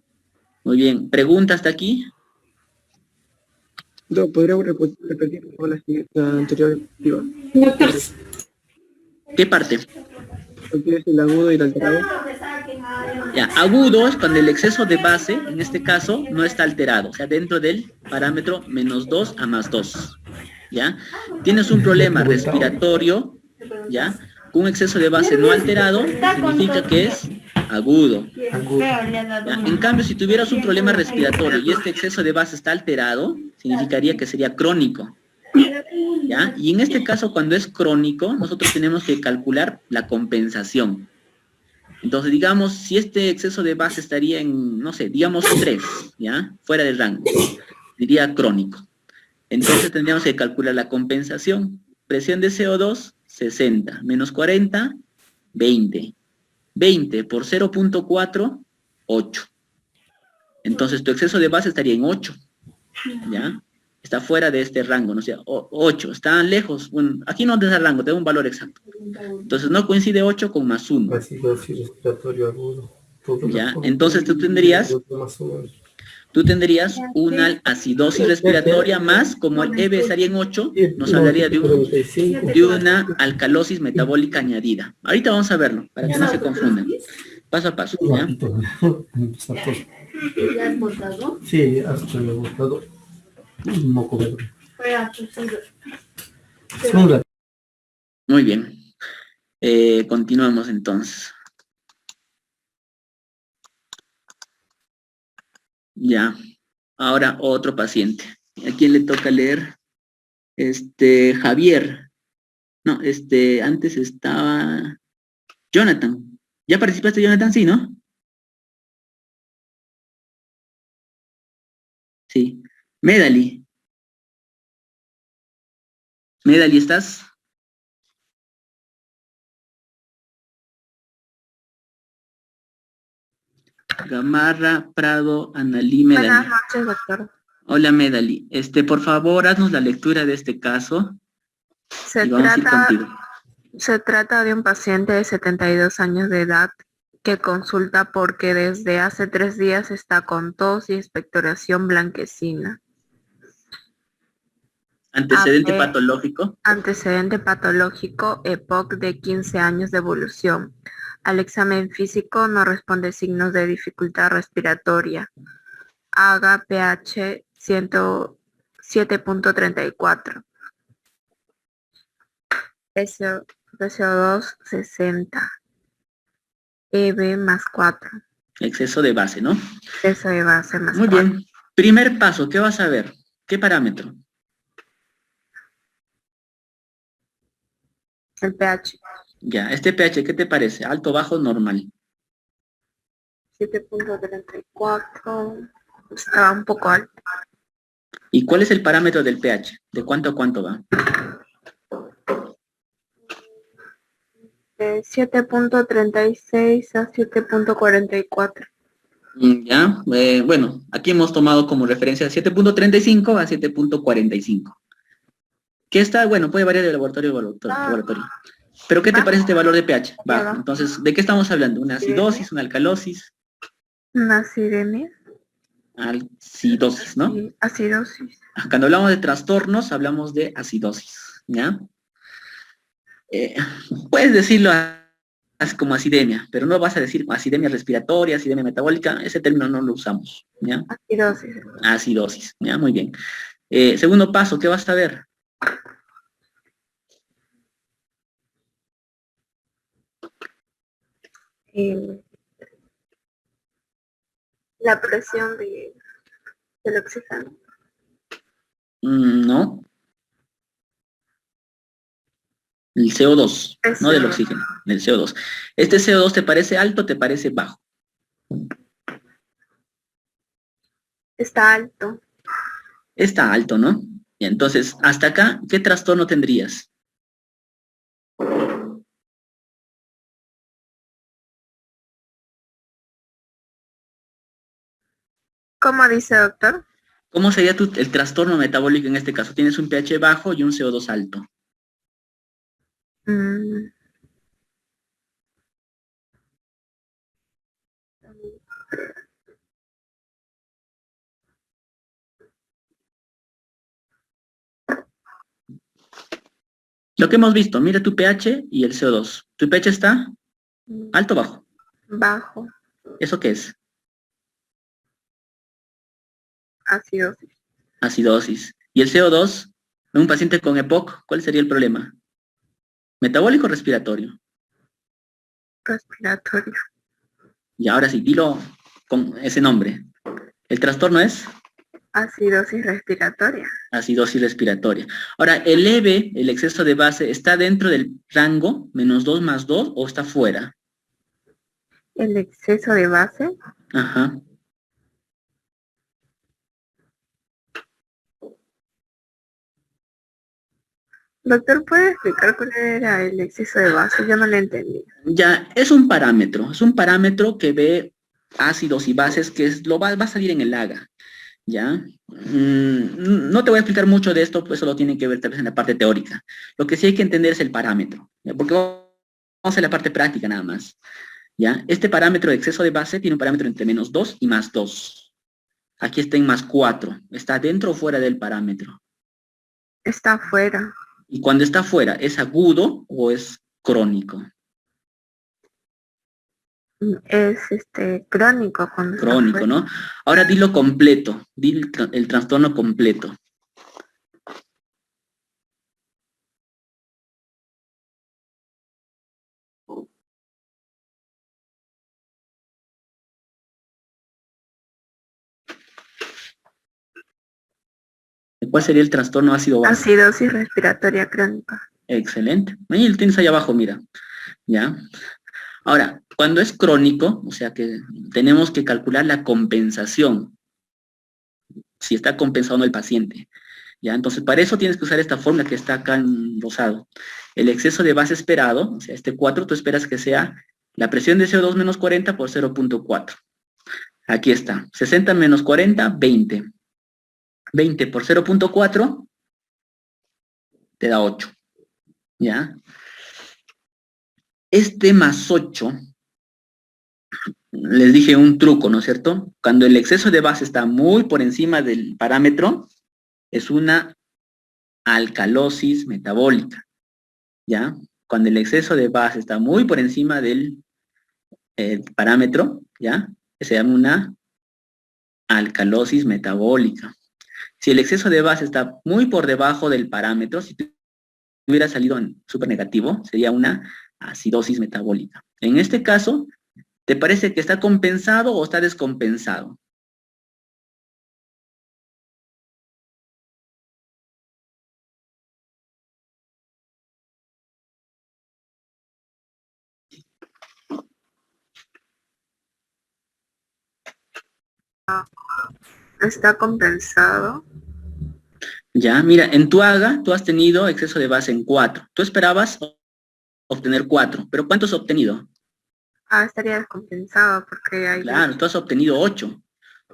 Muy bien. ¿Pregunta hasta aquí? No, ¿podría repetir por favor, la anterior diapositiva? ¿Qué parte? ¿Qué es el agudo y el alterado? Ya, agudo es cuando el exceso de base, en este caso, no está alterado, o sea, dentro del parámetro -2 a +2, ¿ya? Tienes un problema respiratorio, ¿ya? Un exceso de base no alterado, significa que es agudo. ¿Ya? En cambio, si tuvieras un problema respiratorio y este exceso de base está alterado, significaría que sería crónico. ¿Ya? Y en este caso, cuando es crónico, nosotros tenemos que calcular la compensación. Entonces, digamos, si este exceso de base estaría en, no sé, digamos 3, ¿ya? Fuera del rango, diría crónico. Entonces tendríamos que calcular la compensación. Presión de CO2, 60, menos 40, 20. 20 por 0.4, 8. Entonces tu exceso de base estaría en 8, ¿ya? Está fuera de este rango, ¿no? O sea, 8, está lejos. Bueno, aquí no te da rango, te da un valor exacto. Entonces no coincide 8 con +1. Respiratorio agudo. ¿Ya? Entonces tú tendrías una acidosis respiratoria más, como el EB estaría en 8, nos hablaría de una alcalosis metabólica añadida. Ahorita vamos a verlo, para que no se confundan. Paso a paso, ¿ya? ¿Ya has votado? Sí, hasta lo he votado. Moco verde. Muy bien. Continuamos entonces. Ya. Ahora otro paciente. ¿A quién le toca leer? Javier. No, antes estaba Jonathan. ¿Ya participaste, Jonathan? Sí, ¿no? Sí. Medali. Medali, ¿estás? Gamarra, Prado, Analí, Medali. Buenas noches, doctor. Hola, Medali. Por favor, haznos la lectura de este caso. Se y vamos a ir contigo. trata de un paciente de 72 años de edad que consulta porque desde hace 3 días está con tos y expectoración blanquecina. Antecedente patológico. Antecedente patológico, EPOC de 15 años de evolución. Al examen físico no responde signos de dificultad respiratoria. Haga pH 7.34. PCO2 60. EB +4. Exceso de base, ¿no? Exceso de base +4. Muy bien. Primer paso, ¿qué vas a ver? ¿Qué parámetro? El pH. Ya, este pH, ¿qué te parece? ¿Alto, bajo, normal? 7.34. Estaba un poco alto. ¿Y cuál es el parámetro del pH? ¿De cuánto a cuánto va? De 7.36 a 7.44. Ya, bueno, aquí hemos tomado como referencia 7.35 a 7.45. ¿Qué está? Bueno, puede variar de laboratorio a laboratorio. ¿Pero qué te parece este valor de pH? Bajo. Entonces, ¿de qué estamos hablando? ¿Una acidosis, una alcalosis? Una acidemia. Acidosis, ¿no? Sí, acidosis. Cuando hablamos de trastornos, hablamos de acidosis, ¿ya? Puedes decirlo como acidemia, pero no vas a decir acidemia respiratoria, acidemia metabólica, ese término no lo usamos, ¿ya? Acidosis. Acidosis, ¿ya? Muy bien. Segundo paso, ¿qué vas a ver? La presión del oxígeno. No. El CO2, no del oxígeno, del CO2. ¿Este CO2 te parece alto o te parece bajo? Está alto. Está alto, ¿no? Y entonces, hasta acá, ¿qué trastorno tendrías? ¿Cómo dice, doctor? ¿Cómo sería el trastorno metabólico en este caso? Tienes un pH bajo y un CO2 alto. Mm, Lo que hemos visto, mira tu pH y el CO2. ¿Tu pH está alto o bajo? bajo. ¿Eso qué es? Acidosis. Acidosis. ¿Y el CO2? En un paciente con EPOC, ¿cuál sería el problema? ¿Metabólico o respiratorio? Respiratorio. Y ahora sí, dilo con ese nombre. ¿El trastorno es? Acidosis respiratoria. Acidosis respiratoria. Ahora, ¿el EBE, el exceso de base, está dentro del rango -2 más 2 o está fuera? El exceso de base. Ajá. Doctor, ¿puede explicar cuál era el exceso de base? Yo no lo entendí. Ya, es un parámetro que ve ácidos y bases que va a salir en el AGA, ¿ya? No te voy a explicar mucho de esto, pues eso lo tienen que ver tal vez en la parte teórica. Lo que sí hay que entender es el parámetro, ¿ya? Porque vamos a hacer la parte práctica nada más, ¿ya? Este parámetro de exceso de base tiene un parámetro entre -2 y +2. Aquí está en +4. ¿Está dentro o fuera del parámetro? Está afuera. Y cuando está fuera, ¿es agudo o es crónico? Es crónico cuando está Crónico, afuera. ¿no? Ahora dilo completo, di el trastorno completo. ¿Cuál sería el trastorno ácido base? Acidosis respiratoria crónica. Excelente. Ahí lo tienes ahí abajo, mira. ¿Ya? Ahora, cuando es crónico, o sea que tenemos que calcular la compensación, si está compensado o no el paciente. ¿Ya? Entonces, para eso tienes que usar esta fórmula que está acá en rosado. El exceso de base esperado, o sea, este 4, tú esperas que sea la presión de CO2 menos 40 por 0.4. Aquí está. 60 menos 40, 20. 20 por 0.4 te da 8. ¿Ya? Este más 8, les dije un truco, ¿no es cierto? Cuando el exceso de base está muy por encima del parámetro, es una alcalosis metabólica, ¿ya? Cuando el exceso de base está muy por encima del parámetro, ¿ya? Se llama una alcalosis metabólica. Si el exceso de base está muy por debajo del parámetro, si hubiera salido en súper negativo, sería una acidosis metabólica. En este caso, ¿te parece que está compensado o está descompensado? Está compensado. Ya, mira, en tu AGA tú has tenido exceso de base en 4. Tú esperabas obtener 4, pero ¿cuántos has obtenido? Estaría descompensado porque hay... Claro, tú has obtenido 8.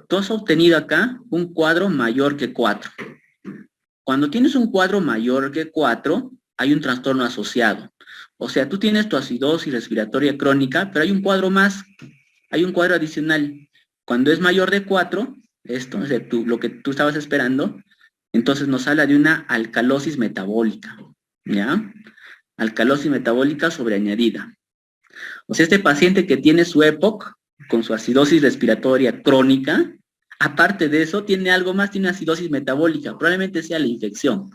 Tú has obtenido acá un cuadro mayor que 4. Cuando tienes un cuadro mayor que 4, hay un trastorno asociado. O sea, tú tienes tu acidosis respiratoria crónica, pero hay un cuadro más, hay un cuadro adicional. Cuando es mayor de 4, esto, o sea, lo que tú estabas esperando, entonces nos habla de una alcalosis metabólica, ¿ya? Alcalosis metabólica sobreañadida. O sea, este paciente que tiene su EPOC, con su acidosis respiratoria crónica, aparte de eso, tiene algo más, tiene acidosis metabólica, probablemente sea la infección.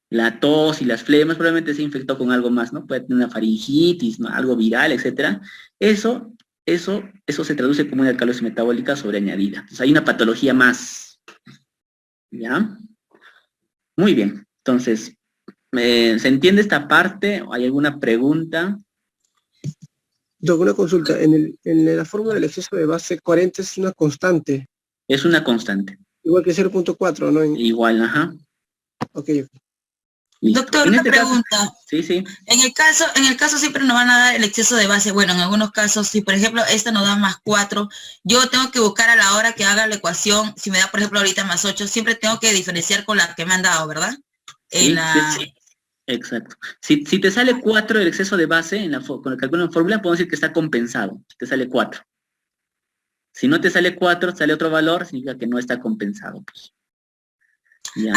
La tos y las flemas probablemente se infectó con algo más, ¿no? Puede tener una faringitis, ¿no? Algo viral, etcétera. Eso se traduce como una alcalosis metabólica sobreañadida. Entonces hay una patología más, ¿ya? Muy bien, entonces, ¿se entiende esta parte? ¿Hay alguna pregunta? Doc, una consulta. En la fórmula del exceso de base, 40 es una constante. Es una constante. Igual que 0.4, ¿no? Igual, ajá. Ok. Listo. Doctor, En una este caso- pregunta. Sí, sí. En el caso siempre nos van a dar el exceso de base. Bueno, en algunos casos, si por ejemplo esta nos da +4, yo tengo que buscar a la hora que haga la ecuación, si me da por ejemplo ahorita +8, siempre tengo que diferenciar con la que me han dado, ¿verdad? Sí, sí. Exacto. Si te sale 4 el exceso de base, con el cálculo en fórmula, podemos decir que está compensado. Si te sale 4. Si no te sale 4, sale otro valor, significa que no está compensado. Pues. ¿Ya?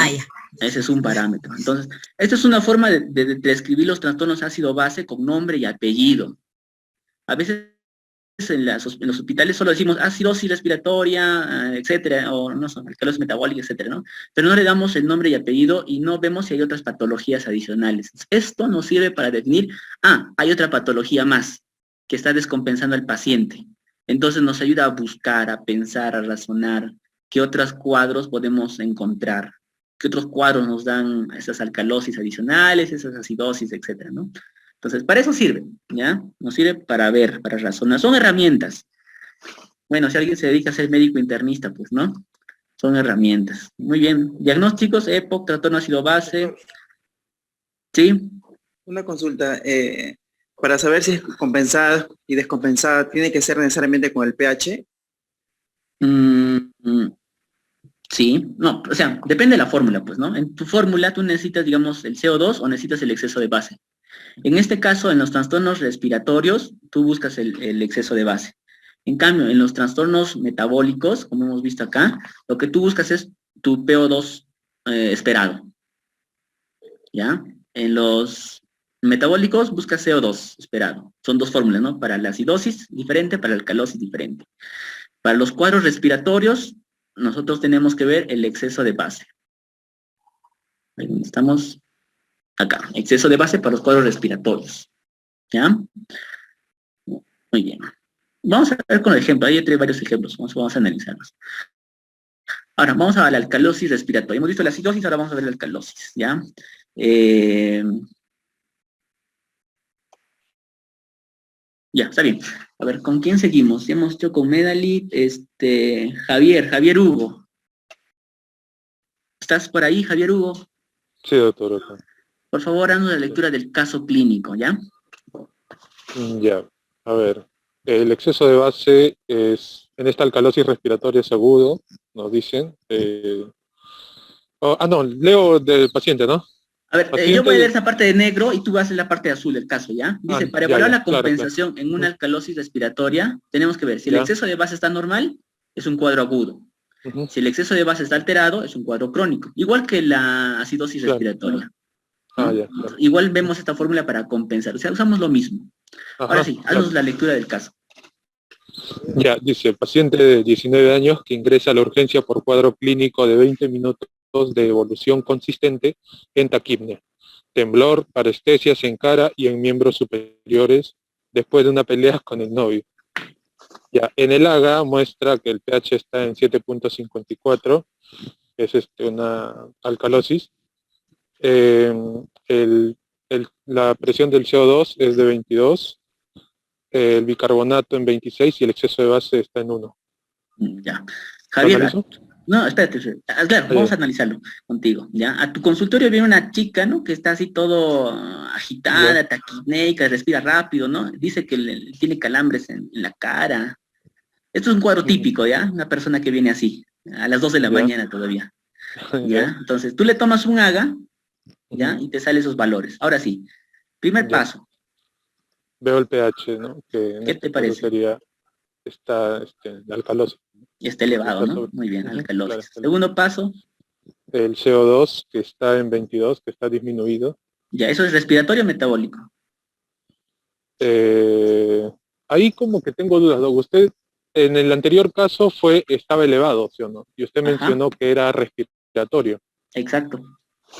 Ese es un parámetro. Entonces, esta es una forma de describir los trastornos ácido-base con nombre y apellido. A veces en los hospitales solo decimos acidosis respiratoria, etcétera, o no sé, alcalosis metabólica, etcétera, ¿no? Pero no le damos el nombre y apellido y no vemos si hay otras patologías adicionales. Esto nos sirve para definir, hay otra patología más que está descompensando al paciente. Entonces nos ayuda a buscar, a pensar, a razonar qué otros cuadros podemos encontrar, qué otros cuadros nos dan esas alcalosis adicionales, esas acidosis, etcétera, ¿no? Entonces, para eso sirve, ¿ya? Nos sirve para ver, para razonar. Son herramientas. Bueno, si alguien se dedica a ser médico internista, pues, ¿no? Son herramientas. Muy bien. Diagnósticos, EPOC, trastorno ácido base. ¿Sí? Una consulta. Para saber si es compensada y descompensada, ¿tiene que ser necesariamente con el pH? Sí. No, o sea, depende de la fórmula, pues, ¿no? En tu fórmula tú necesitas, digamos, el CO2 o necesitas el exceso de base. En este caso, en los trastornos respiratorios, tú buscas el exceso de base. En cambio, en los trastornos metabólicos, como hemos visto acá, lo que tú buscas es tu PO2 esperado. ¿Ya? En los metabólicos buscas CO2 esperado. Son dos fórmulas, ¿no? Para la acidosis diferente, para la alcalosis diferente. Para los cuadros respiratorios, nosotros tenemos que ver el exceso de base. Ahí donde estamos. Acá, exceso de base para los cuadros respiratorios. ¿Ya? Muy bien. Vamos a ver con el ejemplo. Ahí hay varios ejemplos. Vamos a analizarlos. Ahora, vamos a la alcalosis respiratoria. Hemos visto la acidosis, ahora vamos a ver la alcalosis. ¿Ya? Ya, está bien. A ver, ¿con quién seguimos? Hemos hecho con Medalit, Javier Hugo. ¿Estás por ahí, Javier Hugo? Sí, doctor. Por favor, haznos la lectura del caso clínico, ¿ya? Ya, a ver. El exceso de base es, en esta alcalosis respiratoria es agudo, nos dicen. No, leo del paciente, ¿no? A ver, yo voy a leer esa parte de negro y tú vas a la parte de azul del caso, ¿ya? Dice, para evaluar la compensación en una alcalosis respiratoria, tenemos que ver si el exceso de base está normal, es un cuadro agudo. Si el exceso de base está alterado, es un cuadro crónico. Igual que la acidosis respiratoria. Igual vemos esta fórmula para compensar. O sea, usamos lo mismo. Ahora sí, haznos la lectura del caso. Ya, dice, el paciente de 19 años que ingresa a la urgencia por cuadro clínico de 20 minutos de evolución consistente en taquipnea, temblor, parestesias en cara y en miembros superiores después de una pelea con el novio. Ya, en el AGA muestra que el pH está en 7.54, es una alcalosis. La presión del CO2 es de 22, el bicarbonato en 26 y el exceso de base está en 1. Ya. Javier, no, espérate, claro, vamos a analizarlo contigo, ¿ya? A tu consultorio viene una chica, ¿no? Que está así todo agitada, taquipneica, respira rápido, ¿no? Dice que tiene calambres en la cara. Esto es un cuadro típico, ¿ya? Una persona que viene así, a las 2 de la mañana todavía, ¿ya? Entonces, tú le tomas un AGA, ¿ya? Y te salen esos valores. Ahora sí, primer paso. Veo el pH, ¿no? Que ¿Qué te parece? Sería la alcalosis. Y está elevado, ¿no? Muy bien, alcalosis. Segundo paso. El CO2, que está en 22, que está disminuido. Ya, ¿eso es respiratorio o metabólico? Ahí como que tengo dudas. Usted, en el anterior caso, estaba elevado, ¿sí o no? Y usted mencionó que era respiratorio. Exacto.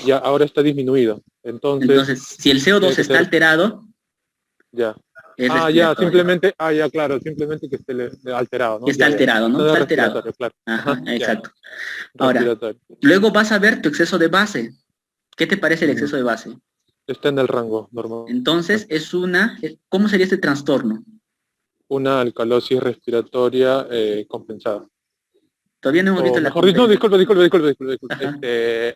Ya, ahora está disminuido. Entonces si el CO2 está alterado... Ya. Simplemente, simplemente que esté alterado, ¿no? Que está alterado, ¿no? Está alterado. Claro. Ajá, exacto. Ahora, luego vas a ver tu exceso de base. ¿Qué te parece el exceso de base? Está en el rango normal. Entonces, ¿cómo sería este trastorno? una alcalosis respiratoria compensada. Todavía no hemos visto la Mejor dicho, no, disculpe. Ajá.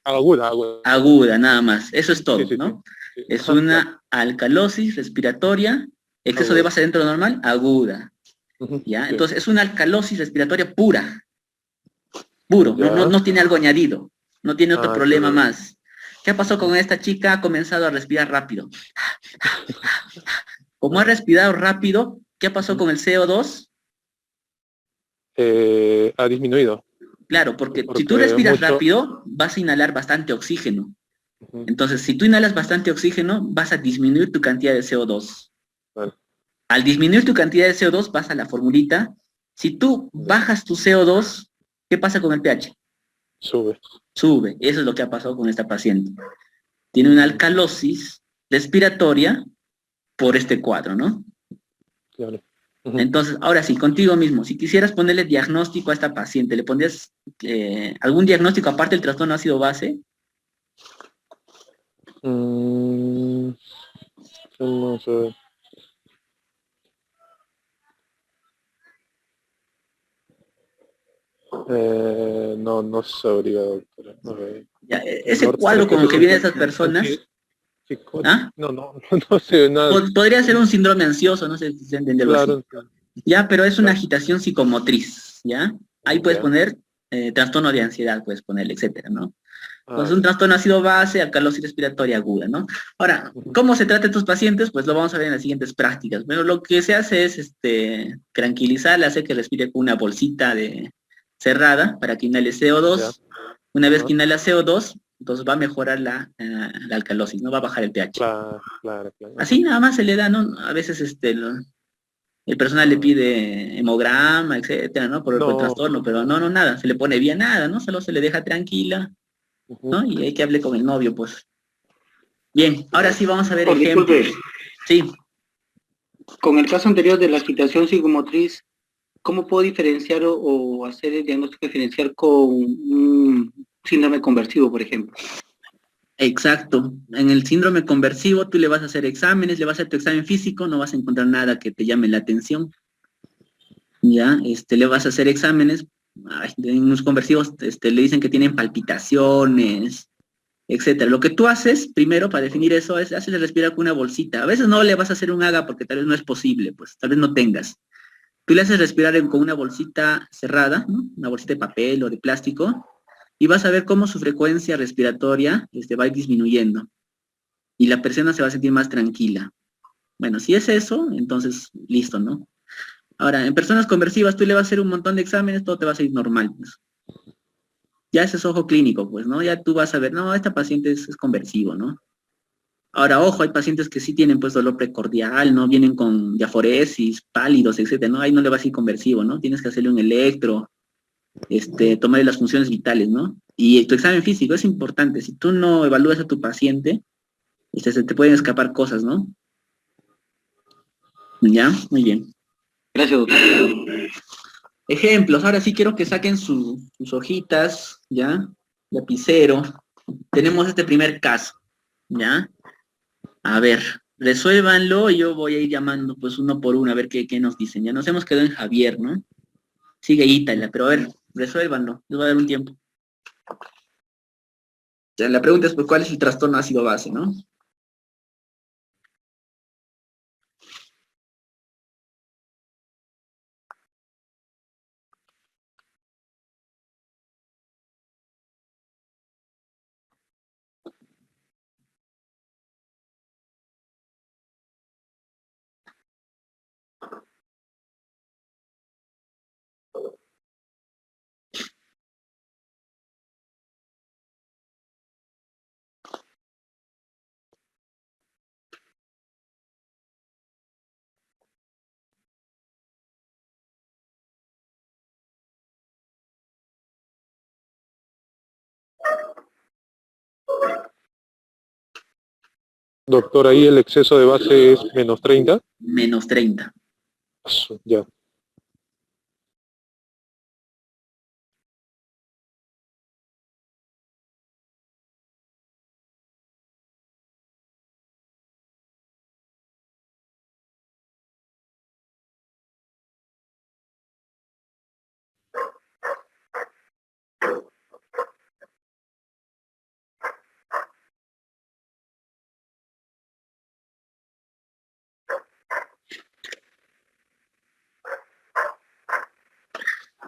Aguda. Aguda, nada más. Eso es todo, Sí. ¿no? Sí. Es Ajá, una claro. alcalosis respiratoria, exceso de Aguda. base dentro normal, aguda. Ujú, ¿Ya? sí. Entonces es una alcalosis respiratoria pura, puro, Ya. no tiene algo añadido, no tiene otro problema Chévere. más. ¿Qué pasó con esta chica? Ha comenzado a respirar rápido. Como ha respirado rápido, ¿qué pasó con el CO2? Ha disminuido. Claro, porque si tú Porque respiras mucho... rápido, vas a inhalar bastante oxígeno. Ujú, Entonces, si tú inhalas bastante oxígeno, vas a disminuir tu cantidad de CO2. vale, Al disminuir tu cantidad de CO2, vas a la formulita. Si tú bajas tu CO2, ¿qué pasa con el pH? sube. Sube. Eso es lo que ha pasado con esta paciente. Tiene una alcalosis respiratoria por este cuadro, ¿no? Claro. Entonces, ahora sí, contigo mismo, si quisieras ponerle diagnóstico a esta paciente, ¿le pondrías algún diagnóstico aparte del trastorno ácido base? Vamos a ver. No sabría, doctora. A ver. Ya, ese Dolor cuadro con el que vienen esas paracético, personas, psicótico. ¿ah? No sé nada. Podría ser un síndrome ansioso, no sé si se entiende algo así. Claro. Ya, pero es una Claro. agitación psicomotriz, ¿ya? Ahí puedes Ya. poner trastorno de ansiedad, puedes ponerle, etcétera, ¿no? Entonces, un Ya. trastorno ácido base, alcalosis respiratoria aguda, ¿no? Ahora, ¿cómo se trata a estos pacientes? Pues lo vamos a ver en las siguientes prácticas. Bueno, lo que se hace es tranquilizarle, hacer que respire con una bolsita cerrada para que inhale CO2. Una vez que inhala CO2, entonces va a mejorar la alcalosis, no va a bajar el pH. Claro. Así nada más se le da, ¿no? A veces el personal le pide hemograma, etcétera, ¿no? Por el trastorno, pero no, nada, se le pone bien nada, ¿no? Solo se le deja tranquila, ¿no? Y hay que hable con el novio, pues. Bien, ahora sí vamos a ver ejemplos. Disculpe, Sí, con el caso anterior de la agitación psicomotriz, ¿cómo puedo diferenciar o hacer el diagnóstico diferencial con un síndrome conversivo, por ejemplo? exacto. En el síndrome conversivo tú le vas a hacer exámenes, le vas a hacer tu examen físico, no vas a encontrar nada que te llame la atención. Ya, le vas a hacer exámenes. En unos conversivos le dicen que tienen palpitaciones, etcétera. Lo que tú haces primero para definir eso es hacerle respirar con una bolsita. A veces no le vas a hacer un AGA porque tal vez no es posible, pues tal vez no tengas. Tú le haces respirar con una bolsita cerrada, ¿no? Una bolsita de papel o de plástico, y vas a ver cómo su frecuencia respiratoria va a ir disminuyendo. Y la persona se va a sentir más tranquila. Bueno, si es eso, entonces listo, ¿no? Ahora, en personas conversivas tú le vas a hacer un montón de exámenes, todo te va a salir normal, pues. Ya ese es ojo clínico, pues, ¿no? Ya tú vas a ver, no, esta paciente es conversivo, ¿no? Ahora, ojo, hay pacientes que sí tienen, pues, dolor precordial, ¿no? Vienen con diaforesis, pálidos, etcétera, ¿no? Ahí no le va a ir conversivo, ¿no? Tienes que hacerle un electro, tomarle las funciones vitales, ¿no? Y tu examen físico es importante. Si tú no evalúas a tu paciente, se te pueden escapar cosas, ¿no? ¿Ya? Muy bien. Gracias, doctor. Ejemplos, ahora sí quiero que saquen sus hojitas, ¿ya? Lapicero. Tenemos este primer caso, ¿ya? A ver, resuélvanlo y yo voy a ir llamando pues uno por uno a ver qué nos dicen. Ya nos hemos quedado en Javier, ¿no? Sigue Ítala, pero a ver, resuélvanlo. Les voy a dar un tiempo. Ya, la pregunta es pues cuál es el trastorno ácido base, ¿no? Doctor, ahí el exceso de base es -30. -30. Ya.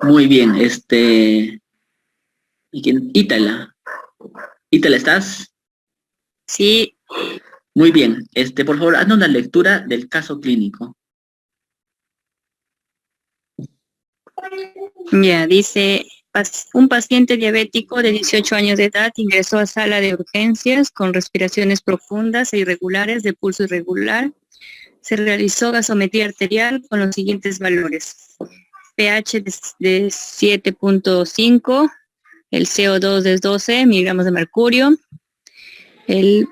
Muy bien, ¿y quién? Ítala. Ítala, ¿estás? Sí. Muy bien, por favor, haznos la lectura del caso clínico. Ya, dice, un paciente diabético de 18 años de edad ingresó a sala de urgencias con respiraciones profundas e irregulares de pulso irregular. Se realizó gasometría arterial con los siguientes valores. pH de 7.5, el CO2 de 12 miligramos de mercurio, el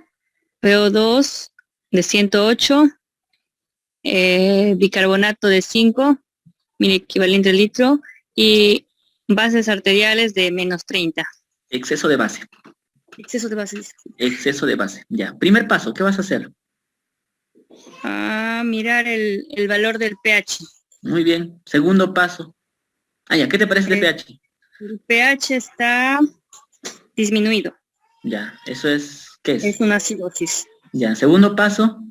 PO2 de 108, bicarbonato de 5 miliequivalente al litro y bases arteriales de menos 30. Exceso de base. Exceso de bases. Exceso de base, ya. Primer paso, ¿qué vas a hacer? Mirar el valor del pH. Muy bien. Segundo paso. Ya, ¿qué te parece el pH? El pH está disminuido. Ya, eso es, ¿qué es? Es una acidosis. Ya, segundo paso.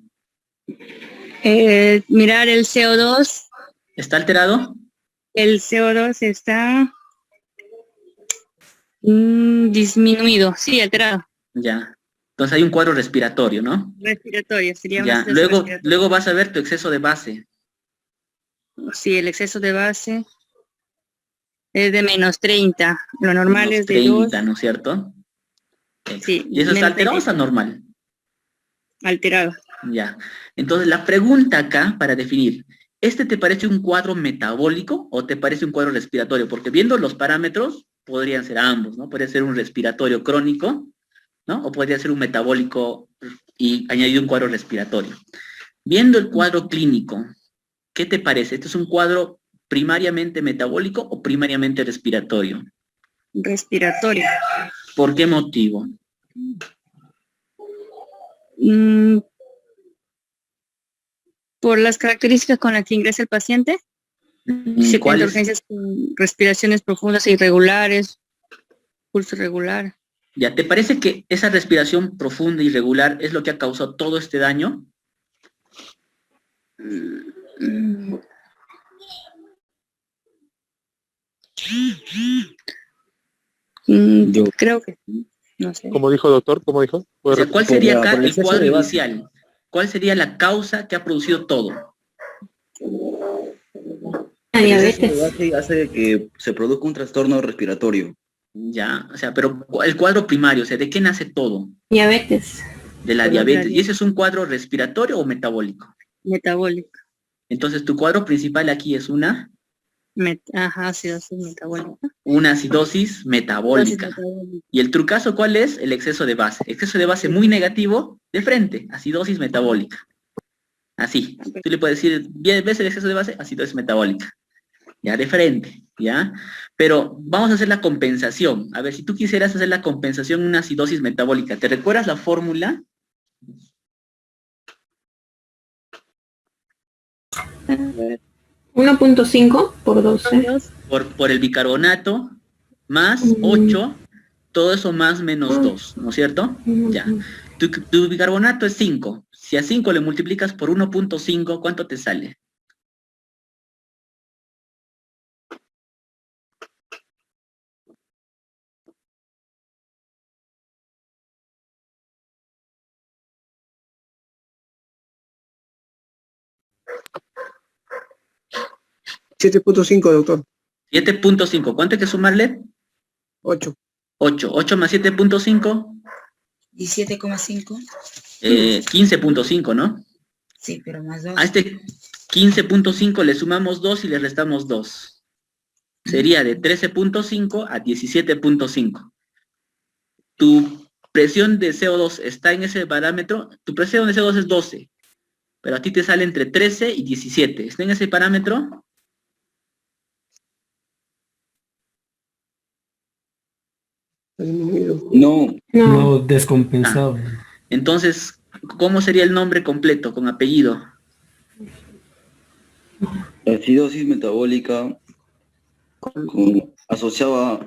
Mirar el CO2. ¿Está alterado? El CO2 está disminuido, sí, alterado. Ya. Entonces hay un cuadro respiratorio, ¿no? Respiratorio, sería ya. Luego vas a ver tu exceso de base. Sí, el exceso de base es de menos 30. Lo normal menos es de 30, 2. ¿no es cierto? Sí. ¿Y eso está alterado o está normal? Alterado. Ya. Entonces la pregunta acá para definir, ¿te parece un cuadro metabólico o te parece un cuadro respiratorio? Porque viendo los parámetros, podrían ser ambos, ¿no? Podría ser un respiratorio crónico, ¿no? O podría ser un metabólico y añadir un cuadro respiratorio. Viendo el cuadro clínico, ¿qué te parece? ¿Este es un cuadro primariamente metabólico o primariamente respiratorio? Respiratorio. ¿Por qué motivo? Por las características con las que ingresa el paciente. Se tiene urgencias con respiraciones profundas e irregulares, pulso irregular. ¿Ya te parece que esa respiración profunda e irregular es lo que ha causado todo este daño? Yo creo que sí. No sé. ¿Cómo dijo, doctor? ¿Cómo dijo? O sea, ¿cuál sería acá el cuadro inicial? ¿Cuál sería la causa que ha producido todo? La diabetes hace que se produzca un trastorno respiratorio. Ya, o sea, pero el cuadro primario, o sea, ¿de qué nace todo? Diabetes. De la diabetes. ¿Y ese es un cuadro respiratorio o metabólico? Metabólico. Entonces, tu cuadro principal aquí es una... acidosis metabólica. Una acidosis metabólica. ¿Y el trucazo cuál es? El exceso de base. Exceso de base muy negativo, de frente, acidosis metabólica. Así. Tú le puedes decir, ¿ves el exceso de base? Acidosis metabólica. Ya, de frente, ¿ya? Pero vamos a hacer la compensación. A ver, si tú quisieras hacer la compensación en una acidosis metabólica, ¿te recuerdas la fórmula? A ver. 1.5 por 12. Por el bicarbonato, más 8, todo eso más menos 2, ¿no es cierto? Ya. Tu bicarbonato es 5. Si a 5 le multiplicas por 1.5, ¿cuánto te sale? $7.5, doctor. 7.5. ¿Cuánto hay que sumarle? 8. 8 más 7.5. 17,5. 15.5, ¿no? Sí, pero más 2. A este 15.5 le sumamos 2 y le restamos 2. Sería de 13.5 a 17.5. Tu presión de CO2 está en ese parámetro. Tu presión de CO2 es 12. Pero a ti te sale entre 13 y 17. ¿Está en ese parámetro? No, descompensado. Entonces, ¿cómo sería el nombre completo, con apellido? Acidosis metabólica asociada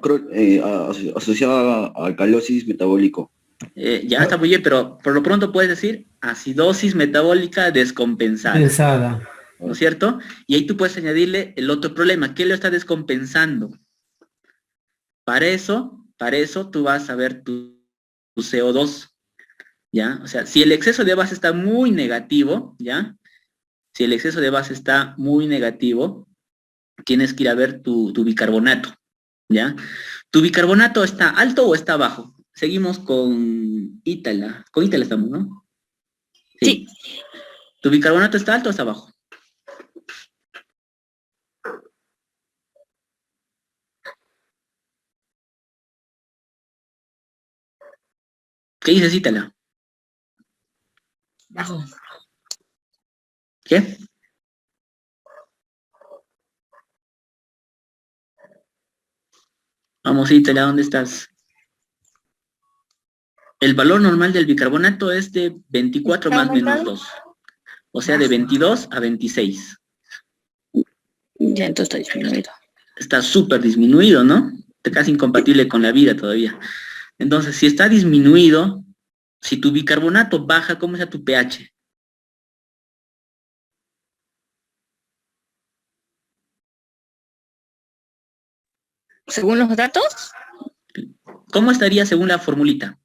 a alcalosis metabólico. Ya está muy bien, pero por lo pronto puedes decir acidosis metabólica descompensada. ¿no es cierto? Y ahí tú puedes añadirle el otro problema, ¿qué lo está descompensando? Para eso tú vas a ver tu CO2, ¿ya? O sea, si el exceso de base está muy negativo, ¿ya? Si el exceso de base está muy negativo, tienes que ir a ver tu bicarbonato, ¿ya? ¿Tu bicarbonato está alto o está bajo? Seguimos con Ítala. Con Ítala estamos, ¿no? Sí. ¿Tu bicarbonato está alto o está bajo? ¿Qué dices, Ítala? Bajo. ¿Qué? Vamos, Ítala, ¿dónde estás? El valor normal del bicarbonato es de 24 más menos 2. O sea, de 22 a 26. Ya, entonces está disminuido. Está súper disminuido, ¿no? Está casi incompatible con la vida todavía. Entonces, si está disminuido, si tu bicarbonato baja, ¿cómo está tu pH? Según los datos, ¿Cómo estaría según la formulita?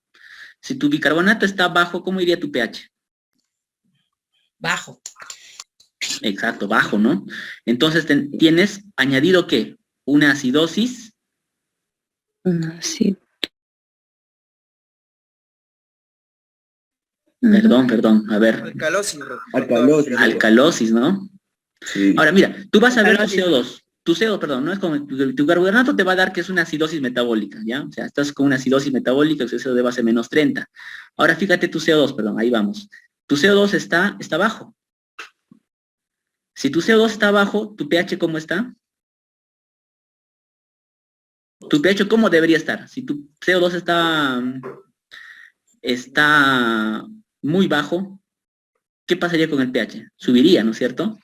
Si tu bicarbonato está bajo, ¿cómo iría tu pH? Bajo. Exacto, bajo, ¿no? Entonces tienes añadido ¿qué? Una acidosis. Sí. Perdón, a ver. Alcalosis, ¿no? Sí. Ahora, mira, tú vas a ver tu CO2. Tu CO2, perdón, no es como tu carbonato te va a dar que es una acidosis metabólica, ¿ya? O sea, estás con una acidosis metabólica, el CO2 de base menos 30. Ahora fíjate tu CO2, perdón, ahí vamos. Tu CO2 está bajo. Si tu CO2 está bajo, ¿tu pH cómo está? ¿Tu pH cómo debería estar? Si tu CO2 está muy bajo, ¿qué pasaría con el pH? Subiría, ¿no es cierto?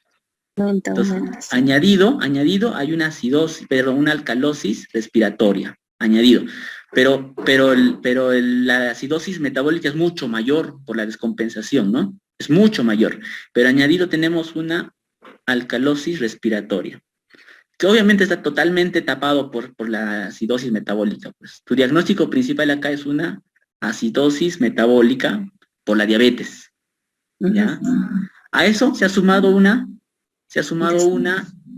Entonces, añadido, hay una acidosis, una alcalosis respiratoria, añadido. Pero la acidosis metabólica es mucho mayor por la descompensación, ¿no? Es mucho mayor. Pero añadido tenemos una alcalosis respiratoria, que obviamente está totalmente tapado por la acidosis metabólica. Pues. Tu diagnóstico principal acá es una acidosis metabólica por la diabetes, ¿ya? A eso se ha sumado una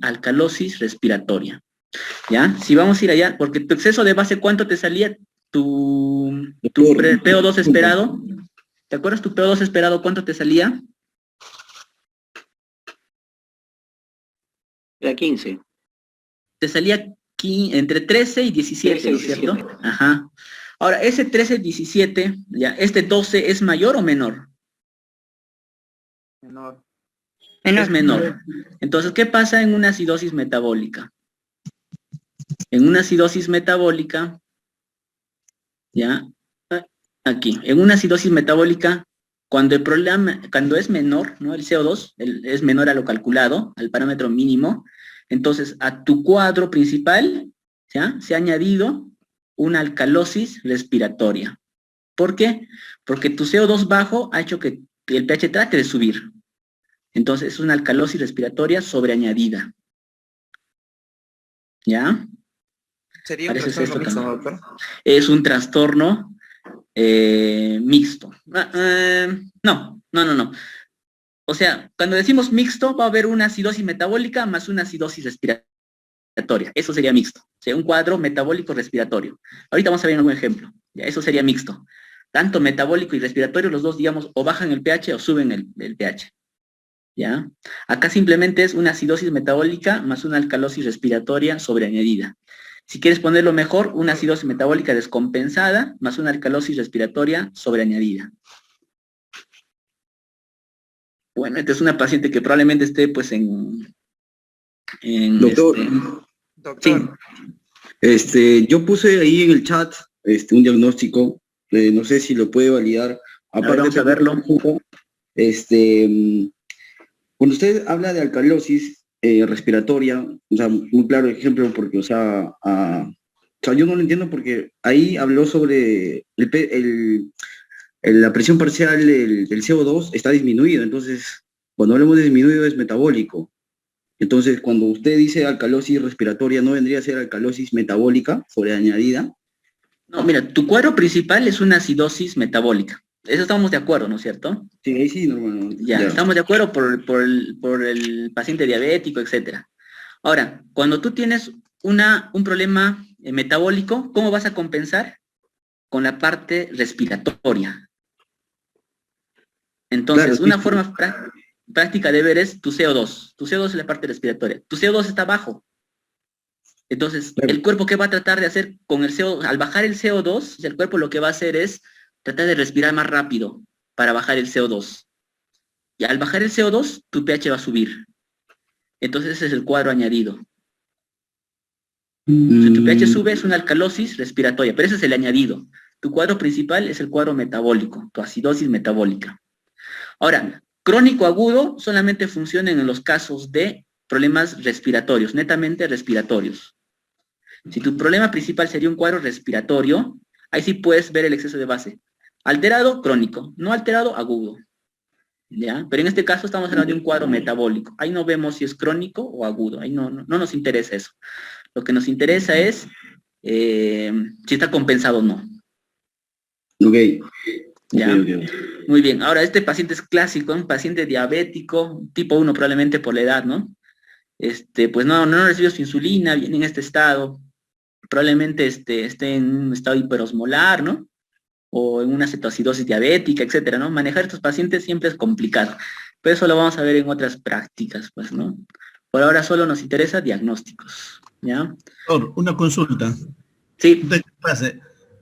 alcalosis respiratoria, ¿ya? Si vamos a ir allá, porque tu exceso de base, ¿cuánto te salía? Tu PO2 esperado, ¿te acuerdas tu PO2 esperado cuánto te salía? Era 15. Te salía entre 13 y 17, ¿no es cierto? Ajá. Ahora, ese 13, 17, ya, ¿este 12 es mayor o menor? Menor. Es menor. Entonces, ¿qué pasa en una acidosis metabólica? En una acidosis metabólica, ya, aquí, en una acidosis metabólica, cuando es menor, ¿no? El CO2 es menor a lo calculado, al parámetro mínimo, entonces a tu cuadro principal, ¿ya? Se ha añadido una alcalosis respiratoria. ¿Por qué? Porque tu CO2 bajo ha hecho que el pH trate de subir. Entonces es una alcalosis respiratoria sobreañadida. ¿Ya? ¿Sería un trastorno mixto, doctor? Es un trastorno mixto. No. O sea, cuando decimos mixto, va a haber una acidosis metabólica más una acidosis respiratoria. Eso sería mixto. O sea, un cuadro metabólico respiratorio. Ahorita vamos a ver algún ejemplo. Ya, eso sería mixto. Tanto metabólico y respiratorio, los dos, digamos, o bajan el pH o suben el pH. ¿Ya? Acá simplemente es una acidosis metabólica más una alcalosis respiratoria sobreañadida. Si quieres ponerlo mejor, una acidosis metabólica descompensada más una alcalosis respiratoria sobreañadida. Bueno, esta es una paciente que probablemente esté pues Doctor, sí. Yo puse ahí en el chat un diagnóstico, no sé si lo puede validar. Aparte, vamos a verlo. Cuando usted habla de alcalosis respiratoria, o sea, muy claro ejemplo, porque, o sea, yo no lo entiendo porque ahí habló sobre la presión parcial del CO2 está disminuida, entonces Cuando hablamos de disminuido es metabólico. Entonces, cuando usted dice alcalosis respiratoria, ¿no vendría a ser alcalosis metabólica sobreañadida? No, mira, tu cuadro principal es una acidosis metabólica. Eso estamos de acuerdo, ¿no es cierto? Sí, ahí sí, normal. Ya, estamos de acuerdo por el paciente diabético, etcétera. Ahora, cuando tú tienes un problema metabólico, ¿cómo vas a compensar? Con la parte respiratoria. Entonces, Claro, sí. una forma práctica de ver es tu CO2. Tu CO2 es la parte respiratoria. Tu CO2 está bajo. Entonces, Claro. el cuerpo, ¿qué va a tratar de hacer con el CO2? Al bajar el CO2, el cuerpo lo que va a hacer es tratar de respirar más rápido para bajar el CO2. Y al bajar el CO2, tu pH va a subir. Entonces, ese es el cuadro añadido. Si tu pH sube, es una alcalosis respiratoria, pero ese es el añadido. Tu cuadro principal es el cuadro metabólico, tu acidosis metabólica. Ahora, crónico agudo solamente funcionan en los casos de problemas respiratorios, netamente respiratorios. Si tu problema principal sería un cuadro respiratorio, ahí sí puedes ver el exceso de base. Alterado, crónico. No alterado, agudo. ¿Ya? Pero en este caso estamos hablando de un cuadro metabólico. Ahí no vemos si es crónico o agudo. Ahí no nos interesa eso. Lo que nos interesa es si está compensado o no. Ok. ¿Ya? Okay. Muy bien. Ahora, este paciente es clásico, un paciente diabético, tipo 1 probablemente por la edad, ¿no? Pues no recibió su insulina, viene en este estado. Probablemente esté en un estado hiperosmolar, ¿no? O en una cetoacidosis diabética, etcétera, ¿no? Manejar estos pacientes siempre es complicado. Pero eso lo vamos a ver en otras prácticas, pues, ¿no? Por ahora solo nos interesa diagnósticos, ¿ya? Doctor, una consulta. Sí. ¿Qué pasa?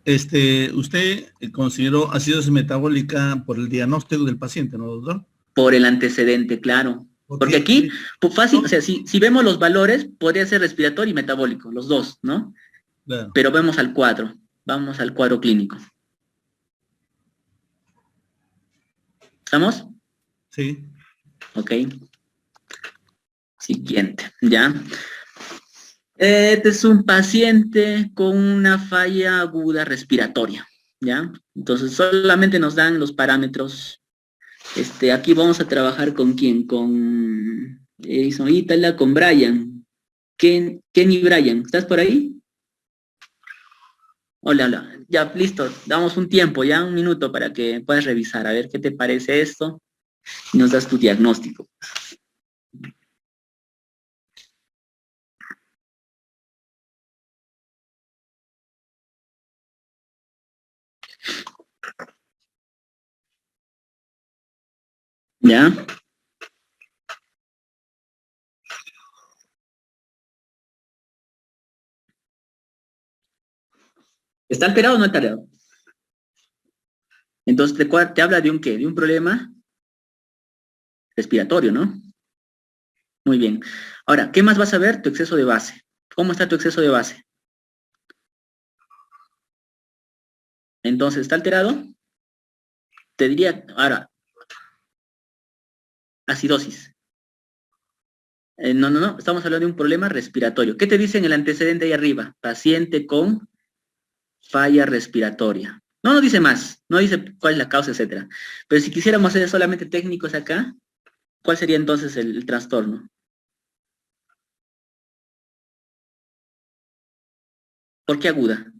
Usted consideró acidosis metabólica por el diagnóstico del paciente, ¿no, doctor? Por el antecedente, claro. Porque aquí, pues fácil, o sea, si vemos los valores, podría ser respiratorio y metabólico, los dos, ¿no? Claro. Pero vamos al cuadro, vamos al cuadro clínico. ¿Estamos? Sí. Ok. Siguiente, ¿ya? Este es un paciente con una falla aguda respiratoria, ¿ya? Entonces solamente nos dan los parámetros. Aquí vamos a trabajar con quién, con Edison Ítala, con Brian. Kenny Brian, ¿estás por ahí? Hola. Ya, listo, damos un tiempo, ya un minuto para que puedas revisar, a ver qué te parece esto y nos das tu diagnóstico. ¿Ya? ¿Está alterado o no alterado? Entonces te habla de un ¿qué? De un problema respiratorio, ¿no? Muy bien. Ahora, ¿qué más vas a ver? Tu exceso de base. ¿Cómo está tu exceso de base? Entonces, ¿está alterado? Te diría, ahora, acidosis. No, estamos hablando de un problema respiratorio. ¿Qué te dice en el antecedente ahí arriba? Paciente con falla respiratoria. No dice más, no dice cuál es la causa, etcétera. Pero si quisiéramos ser solamente técnicos acá, ¿cuál sería entonces el trastorno? ¿Por qué aguda?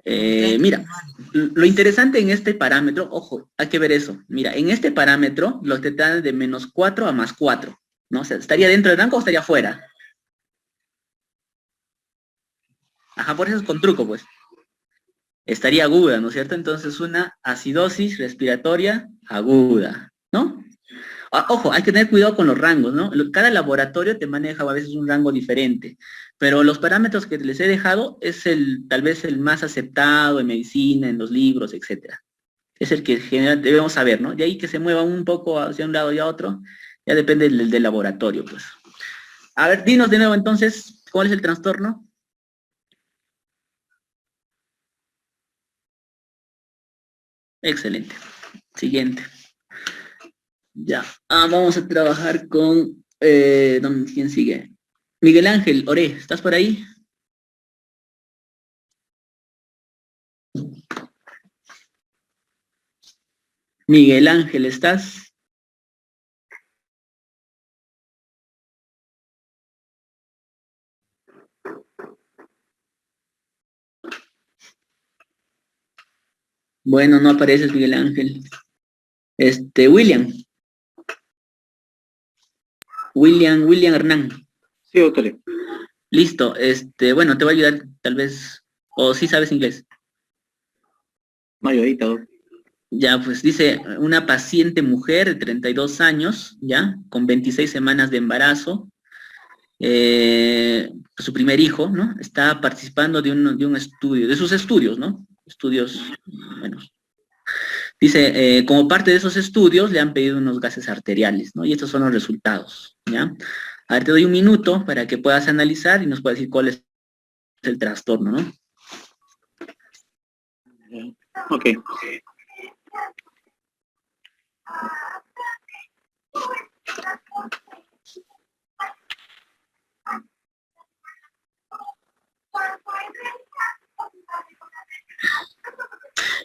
Mira, lo interesante en este parámetro, ojo, hay que ver eso. Mira, en este parámetro, los te dan de -4 a +4, ¿no? O sea, ¿estaría dentro del rango o estaría fuera? Ajá, por eso es con truco, pues. Estaría aguda, ¿no es cierto? Entonces, una acidosis respiratoria aguda, ¿no? Ojo, hay que tener cuidado con los rangos, ¿no? Cada laboratorio te maneja a veces un rango diferente, pero los parámetros que les he dejado es tal vez el más aceptado en medicina, en los libros, etcétera. Es el que general debemos saber, ¿no? De ahí que se mueva un poco hacia un lado y a otro, ya depende del laboratorio, pues. A ver, dinos de nuevo entonces, ¿cuál es el trastorno? Excelente. Siguiente. Ya. Vamos a trabajar con... ¿quién sigue? Miguel Ángel Oré, ¿estás por ahí? Miguel Ángel, ¿estás? Bueno, no apareces, Miguel Ángel. William. William Hernán. Sí, doctor. Listo, bueno, te voy a ayudar tal vez, o sí sabes inglés. Mayorita, doctor. Ya, pues dice, una paciente mujer de 32 años, ya, con 26 semanas de embarazo, su primer hijo, ¿no? Está participando de un estudio, de sus estudios, ¿no? Estudios, bueno. Dice, como parte de esos estudios le han pedido unos gases arteriales, ¿no? Y estos son los resultados, ¿ya? A ver, te doy un minuto para que puedas analizar y nos puedas decir cuál es el trastorno, ¿no? Ok.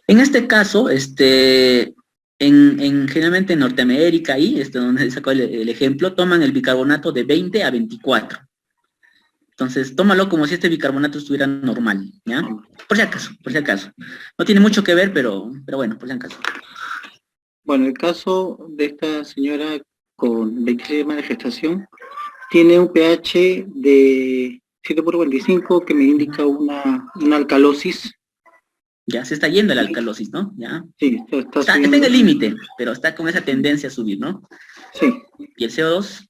En este caso, generalmente en Norteamérica, ahí, donde sacó el ejemplo, toman el bicarbonato de 20 a 24. Entonces, tómalo como si este bicarbonato estuviera normal, ¿ya? Por si acaso, por si acaso. No tiene mucho que ver, pero bueno, por si acaso. Bueno, el caso de esta señora con 26 semanas de gestación tiene un pH de 7/25 que me indica una alcalosis. Ya se está yendo la alcalosis, ¿no? Ya. Sí, está en el límite, pero está con esa tendencia a subir, ¿no? Sí. ¿Y el CO2?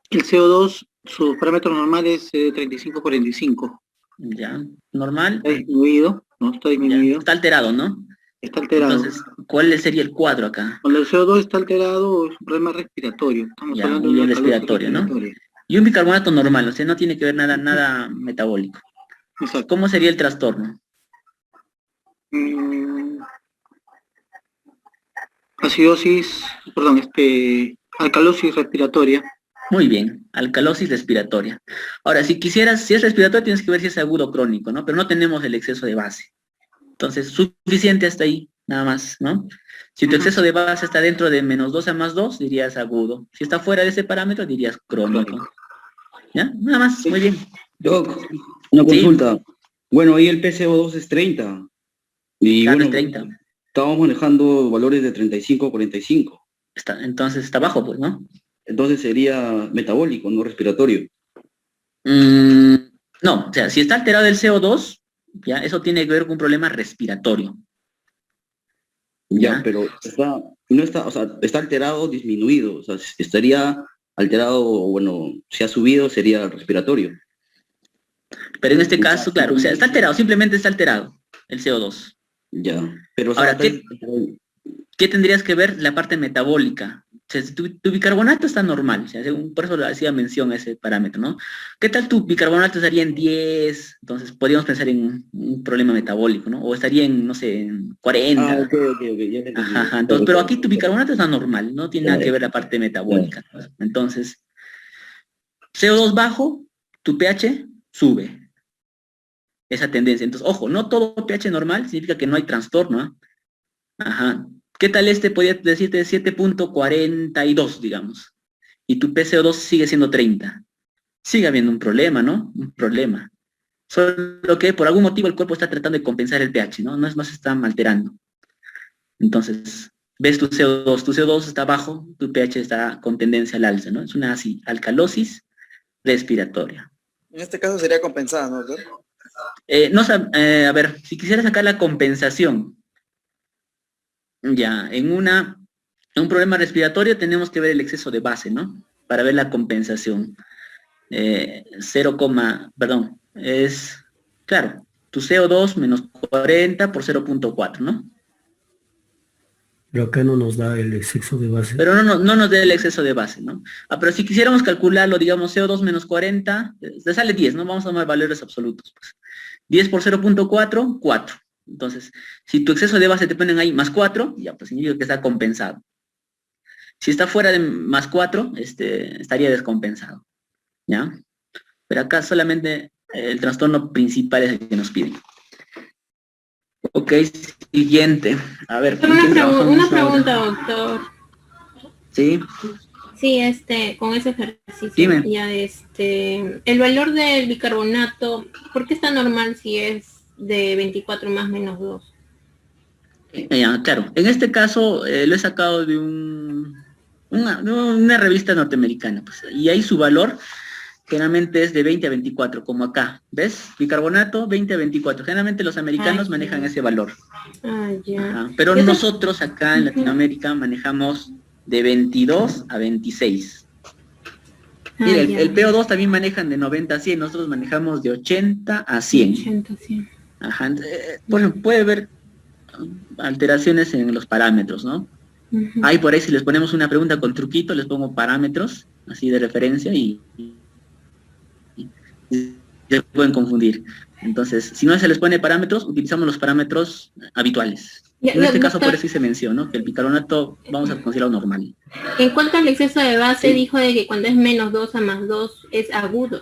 El CO2, su parámetro normal es 35/45. Ya, normal. Está disminuido, ¿no? Está disminuido. Ya. Está alterado, ¿no? Está alterado. Entonces, ¿cuál sería el cuadro acá? Cuando el CO2 está alterado, es un problema respiratorio. Estamos hablando de un respiratorio, ¿no? Y un bicarbonato normal, o sea, no tiene que ver nada metabólico. Exacto. ¿Cómo sería el trastorno? Alcalosis respiratoria. Muy bien, alcalosis respiratoria. Ahora, si es respiratoria, tienes que ver si es agudo o crónico, ¿no? Pero no tenemos el exceso de base. Entonces, suficiente hasta ahí, nada más, ¿no? Si tu exceso de base está dentro de -2 a +2, dirías agudo. Si está fuera de ese parámetro, dirías crónico. ¿Ya? Nada más, muy bien. Doc, una consulta. Sí. Bueno, ahí el PCO2 es 30. Y claro, bueno, 30. Estábamos manejando valores de 35 a 45. Entonces está bajo, pues, ¿no? Entonces sería metabólico, no respiratorio. No, o sea, si está alterado el CO2, ya, eso tiene que ver con un problema respiratorio. Ya, pero está alterado o disminuido, o sea, estaría alterado, bueno, si ha subido sería respiratorio. Pero en este caso, claro, o sea, está alterado, simplemente está alterado el CO2. Ya, pero... Ahora, ¿qué tendrías que ver? La parte metabólica. O sea, si tu bicarbonato está normal, o sea, por eso le hacía mención a ese parámetro, ¿no? ¿Qué tal tu bicarbonato estaría en 10? Entonces podríamos pensar en un problema metabólico, ¿no? O estaría en, no sé, en 40. Ok, ya te Ajá, entonces, pero aquí tu bicarbonato está normal, no tiene nada que ver la parte metabólica. Entonces, CO2 bajo, tu pH sube. Esa tendencia. Entonces, ojo, no todo pH normal significa que no hay trastorno, ¿eh? Ajá. ¿Qué tal podría decirte 7.42, digamos? Y tu PCO2 sigue siendo 30. Sigue habiendo un problema, ¿no? Un problema. Solo que por algún motivo el cuerpo está tratando de compensar el pH, ¿no? No se está alterando. Entonces, ves tu CO2 está bajo, tu pH está con tendencia al alza, ¿no? Es una alcalosis respiratoria. En este caso sería compensada, ¿no, doctor? A ver, si quisiera sacar la compensación, ya, en un problema respiratorio tenemos que ver el exceso de base, ¿no? Para ver la compensación. Claro, tu CO2 menos 40 por 0.4, ¿no? Pero acá no nos da el exceso de base. Pero no nos da el exceso de base, ¿no? Pero si quisiéramos calcularlo, digamos, CO2 menos 40, te sale 10, ¿no? Vamos a tomar valores absolutos, pues. 10 por 0.4, 4. Entonces, si tu exceso de base te ponen ahí más 4, ya pues significa que está compensado. Si está fuera de más 4, estaría descompensado, ¿ya? Pero acá solamente el trastorno principal es el que nos piden. Ok, siguiente. A ver, ¿con quién trabajamos Una ahora? pregunta, doctor. Sí, Sí, con ese ejercicio, Dime. ya el valor del bicarbonato, ¿por qué está normal si es de 24 más menos 2? ya, claro. En este caso lo he sacado de una revista norteamericana, pues, y ahí su valor generalmente es de 20 a 24, como acá. ¿Ves? Bicarbonato, 20 a 24. Generalmente los americanos manejan ese valor. Ya. Ajá. Pero nosotros acá en Latinoamérica manejamos de 22 a 26. Mira, el PO2 también manejan de 90 a 100, nosotros manejamos de 80 a 100. 80, 100. Ajá. Por ejemplo, puede haber alteraciones en los parámetros, ¿no? Ahí por ahí si les ponemos una pregunta con truquito, les pongo parámetros, así de referencia, y se pueden confundir. Entonces, si no se les pone parámetros, utilizamos los parámetros habituales. En este caso, por eso sí se mencionó que el bicarbonato vamos a considerarlo normal. En cuanto al exceso de base, dijo de que cuando es menos 2 a más 2 es agudo.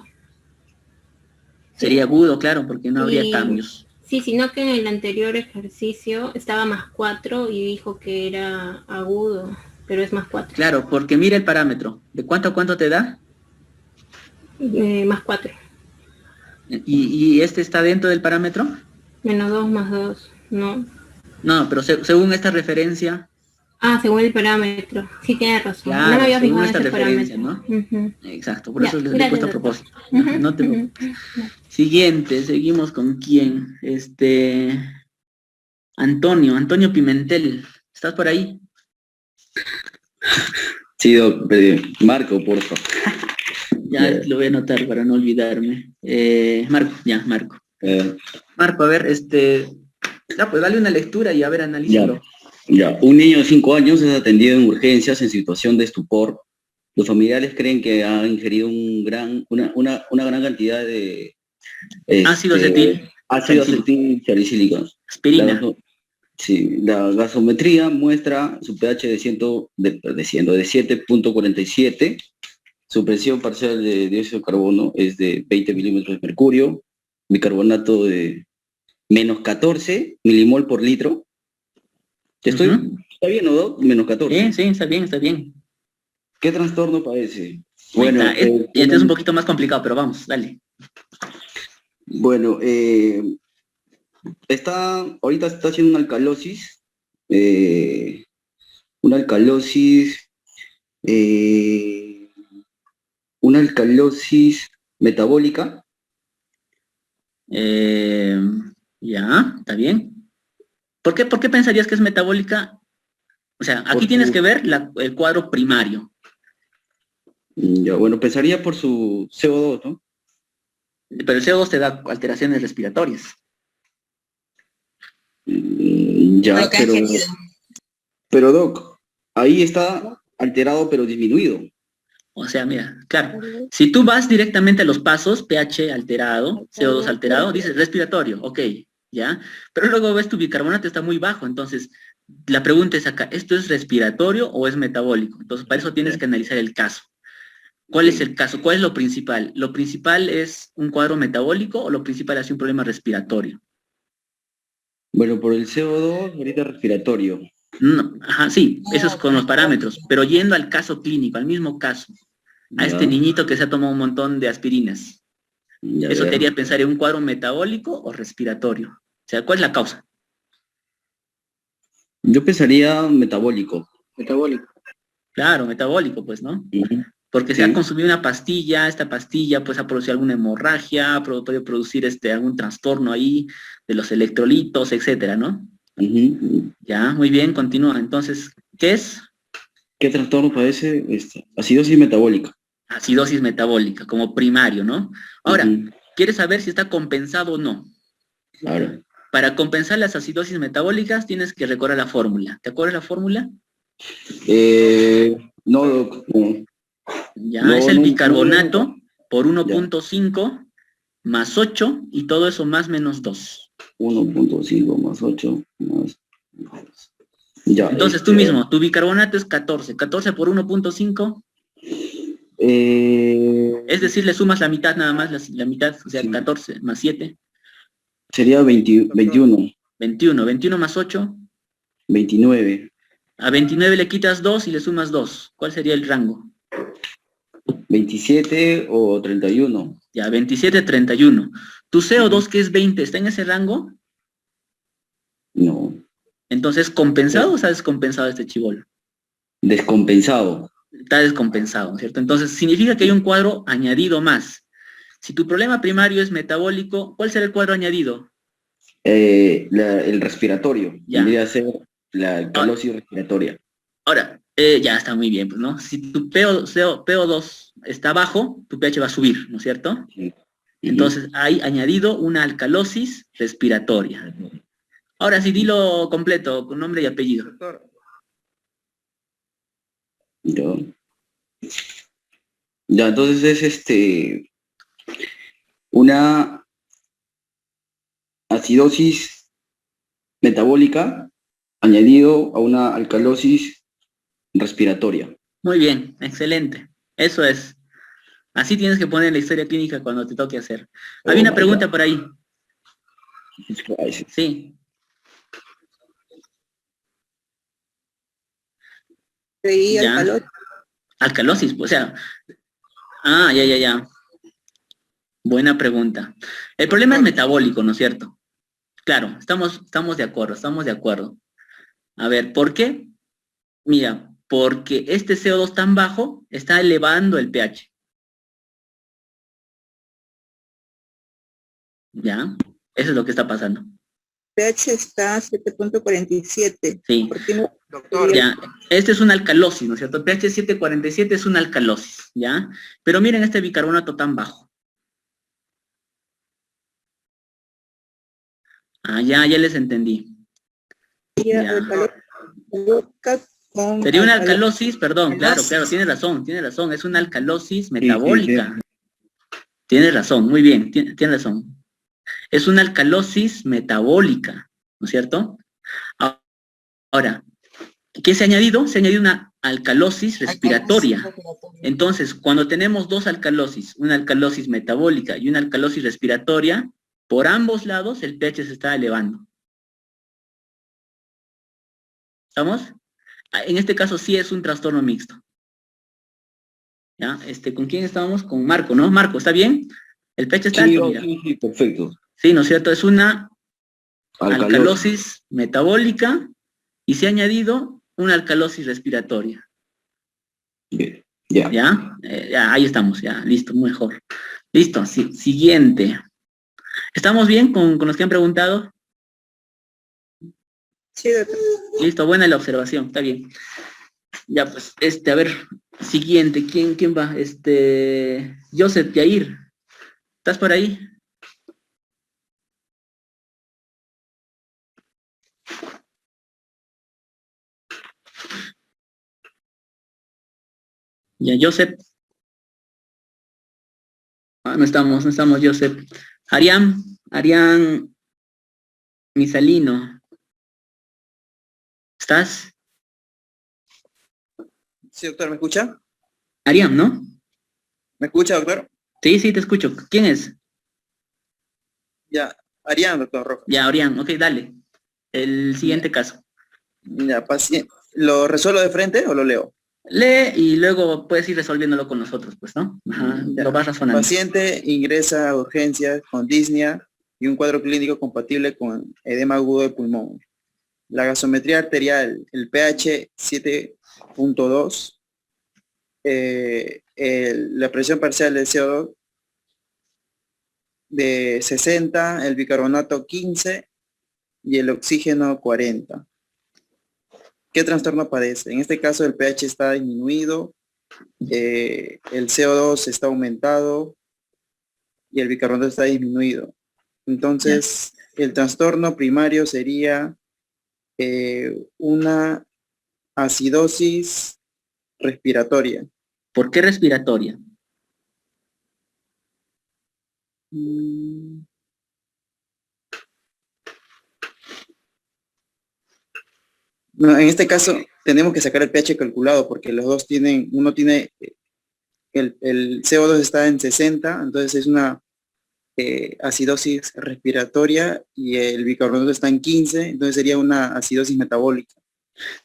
Sería agudo, claro, porque no habría cambios. Sí, sino que en el anterior ejercicio estaba más 4 y dijo que era agudo, pero es más 4. Claro, porque mira el parámetro. ¿De cuánto a cuánto te da? Más 4. ¿Y este está dentro del parámetro? Menos 2 más 2, ¿no? No, pero según esta referencia... Ah, según el parámetro. Sí, tiene razón. Claro, no me había según fijado esta en ese referencia, parámetro. ¿no? Exacto, por eso les he puesto a propósito. No te preocupes. Siguiente, seguimos con quién. Antonio Pimentel. ¿Estás por ahí? Sí, Doc, Marco, por favor. Ya lo voy a anotar para no olvidarme. Marco. Marco, a ver, ya, pues dale una lectura y a ver, analízalo. Ya, un niño de 5 años es atendido en urgencias en situación de estupor. Los familiares creen que ha ingerido una gran cantidad de ácido acetil salicílico. Aspirina. La gasometría muestra su pH de 7.47. Su presión parcial de dióxido de carbono es de 20 milímetros de mercurio. Bicarbonato de menos 14 milimol por litro. ¿Está bien, no? Menos 14. Sí, está bien. ¿Qué trastorno padece? Bueno, este es un poquito más complicado, pero vamos, dale. Bueno, ahorita está haciendo una alcalosis. Una alcalosis metabólica. Ya, está bien. ¿Por qué pensarías que es metabólica? O sea, aquí tienes que ver el cuadro primario. Ya, bueno, pensaría por su CO2, ¿no? Pero el CO2 te da alteraciones respiratorias. Ya, pero Doc, ahí está alterado pero disminuido. O sea, mira, claro, si tú vas directamente a los pasos, pH alterado, CO2 alterado, dices respiratorio, ok, ¿ya? Pero luego ves tu bicarbonato está muy bajo, entonces la pregunta es acá, ¿esto es respiratorio o es metabólico? Entonces para eso tienes que analizar el caso. ¿Cuál es el caso? ¿Cuál es lo principal? ¿Lo principal es un cuadro metabólico o lo principal es un problema respiratorio? Bueno, por el CO2, ahorita respiratorio. No, sí, eso es con los parámetros, pero yendo al caso clínico, al mismo caso, a este niñito que se ha tomado un montón de aspirinas, eso te haría pensar en un cuadro metabólico o respiratorio. O sea, ¿cuál es la causa? Yo pensaría metabólico. Claro, metabólico, pues, ¿no? Porque se ha consumido una pastilla, esta pastilla pues ha producido alguna hemorragia, puede producir algún trastorno ahí de los electrolitos, etcétera, ¿no? Ya, muy bien, continúa. Entonces, ¿qué es? ¿Qué trastorno padece? Acidosis metabólica. Acidosis metabólica, como primario, ¿no? Ahora, ¿quieres saber si está compensado o no? Claro. Para compensar las acidosis metabólicas tienes que recordar la fórmula. ¿Te acuerdas la fórmula? No, Doc. Ya, es el bicarbonato por 1.5 más 8 y todo eso más menos 2. 1.5 más 8 más 2. Ya. Entonces tú mismo, tu bicarbonato es 14. 14 por 1.5. Es decir, le sumas la mitad nada más, la mitad, o sea, Sí. 14 más 7. Sería 21, 21 más 8. 29, A 29 le quitas 2 y le sumas 2. ¿Cuál sería el rango? 27 o 31. Ya, 27, 31. Tu CO2, que es 20, ¿está en ese rango? No. Entonces, ¿compensado o está descompensado este chibolo? Descompensado. Está descompensado, ¿cierto? Entonces, significa que hay un cuadro añadido más. Si tu problema primario es metabólico, ¿cuál será el cuadro añadido? El respiratorio. Ya. Vendría a ser la alcalosis respiratoria. Ahora, ya está muy bien, pues, ¿no? Si tu PO2 está bajo, tu pH va a subir, ¿no es cierto? Sí. Entonces, hay añadido una alcalosis respiratoria. Ahora sí, dilo completo, con nombre y apellido. Doctor, Ya, entonces es una acidosis metabólica añadido a una alcalosis respiratoria. Muy bien, excelente. Eso es. Así tienes que poner la historia clínica cuando te toque hacer. Había una my pregunta God. por ahí. Christ. Sí. Ya. Alcalosis, o sea. Ya. Buena pregunta. El problema es metabólico, ¿no es cierto? Claro, estamos de acuerdo. A ver, ¿por qué? Mira, porque este CO2 tan bajo está elevando el pH. ¿Ya? Eso es lo que está pasando. pH está a 7.47. Sí. doctor, Ya, este es una alcalosis, ¿no es cierto? pH 747 es una alcalosis, ¿ya? Pero miren este bicarbonato tan bajo. Ya les entendí. Ya. Sería una alcalosis, perdón, claro, tiene razón, es una alcalosis metabólica. Tienes razón, muy bien, tienes razón. Es una alcalosis metabólica, ¿no es cierto? Ahora, ¿qué se ha añadido? Se ha añadido una alcalosis respiratoria. Entonces, cuando tenemos dos alcalosis, una alcalosis metabólica y una alcalosis respiratoria, por ambos lados el pH se está elevando. ¿Estamos? En este caso sí es un trastorno mixto. ¿Ya? ¿Con quién estábamos? Con Marco, ¿no? Marco, ¿está bien? El pH está alto, mira. Sí, perfecto. Sí, ¿no es cierto? Es una alcalosis metabólica y se ha añadido una alcalosis respiratoria. Ya. ¿Ya? Ya, ahí estamos, ya, listo, mejor. Listo, siguiente. ¿Estamos bien con los que han preguntado? Sí, doctor. Listo, buena la observación, está bien. Ya, pues, a ver, siguiente, ¿quién va? Joseph Yair, ¿estás por ahí? Ya, Joseph. No estamos, Joseph. Arián Misalino. ¿Estás? sí, doctor, ¿me escucha? Arián, ¿no? ¿Me escucha, doctor? Sí, te escucho. ¿Quién es? Ya, Arián, doctor Rojas. Ya, Arián, ok, dale. El siguiente caso. Ya, paciente. ¿Lo resuelvo de frente o lo leo? Lee y luego puedes ir resolviéndolo con nosotros, pues, ¿no? Ajá, lo vas razonando. Paciente ingresa a urgencias con disnea y un cuadro clínico compatible con edema agudo de pulmón. La gasometría arterial, el pH 7.2, la presión parcial del CO2 de 60, el bicarbonato 15 y el oxígeno 40. ¿Qué trastorno padece? En este caso el pH está disminuido, el CO2 está aumentado y el bicarbonato está disminuido. Entonces, el trastorno primario sería una acidosis respiratoria. ¿Por qué respiratoria? No, en este caso tenemos que sacar el pH calculado porque los dos tienen, uno tiene, el CO2 está en 60, entonces es una acidosis respiratoria y el bicarbonato está en 15, entonces sería una acidosis metabólica.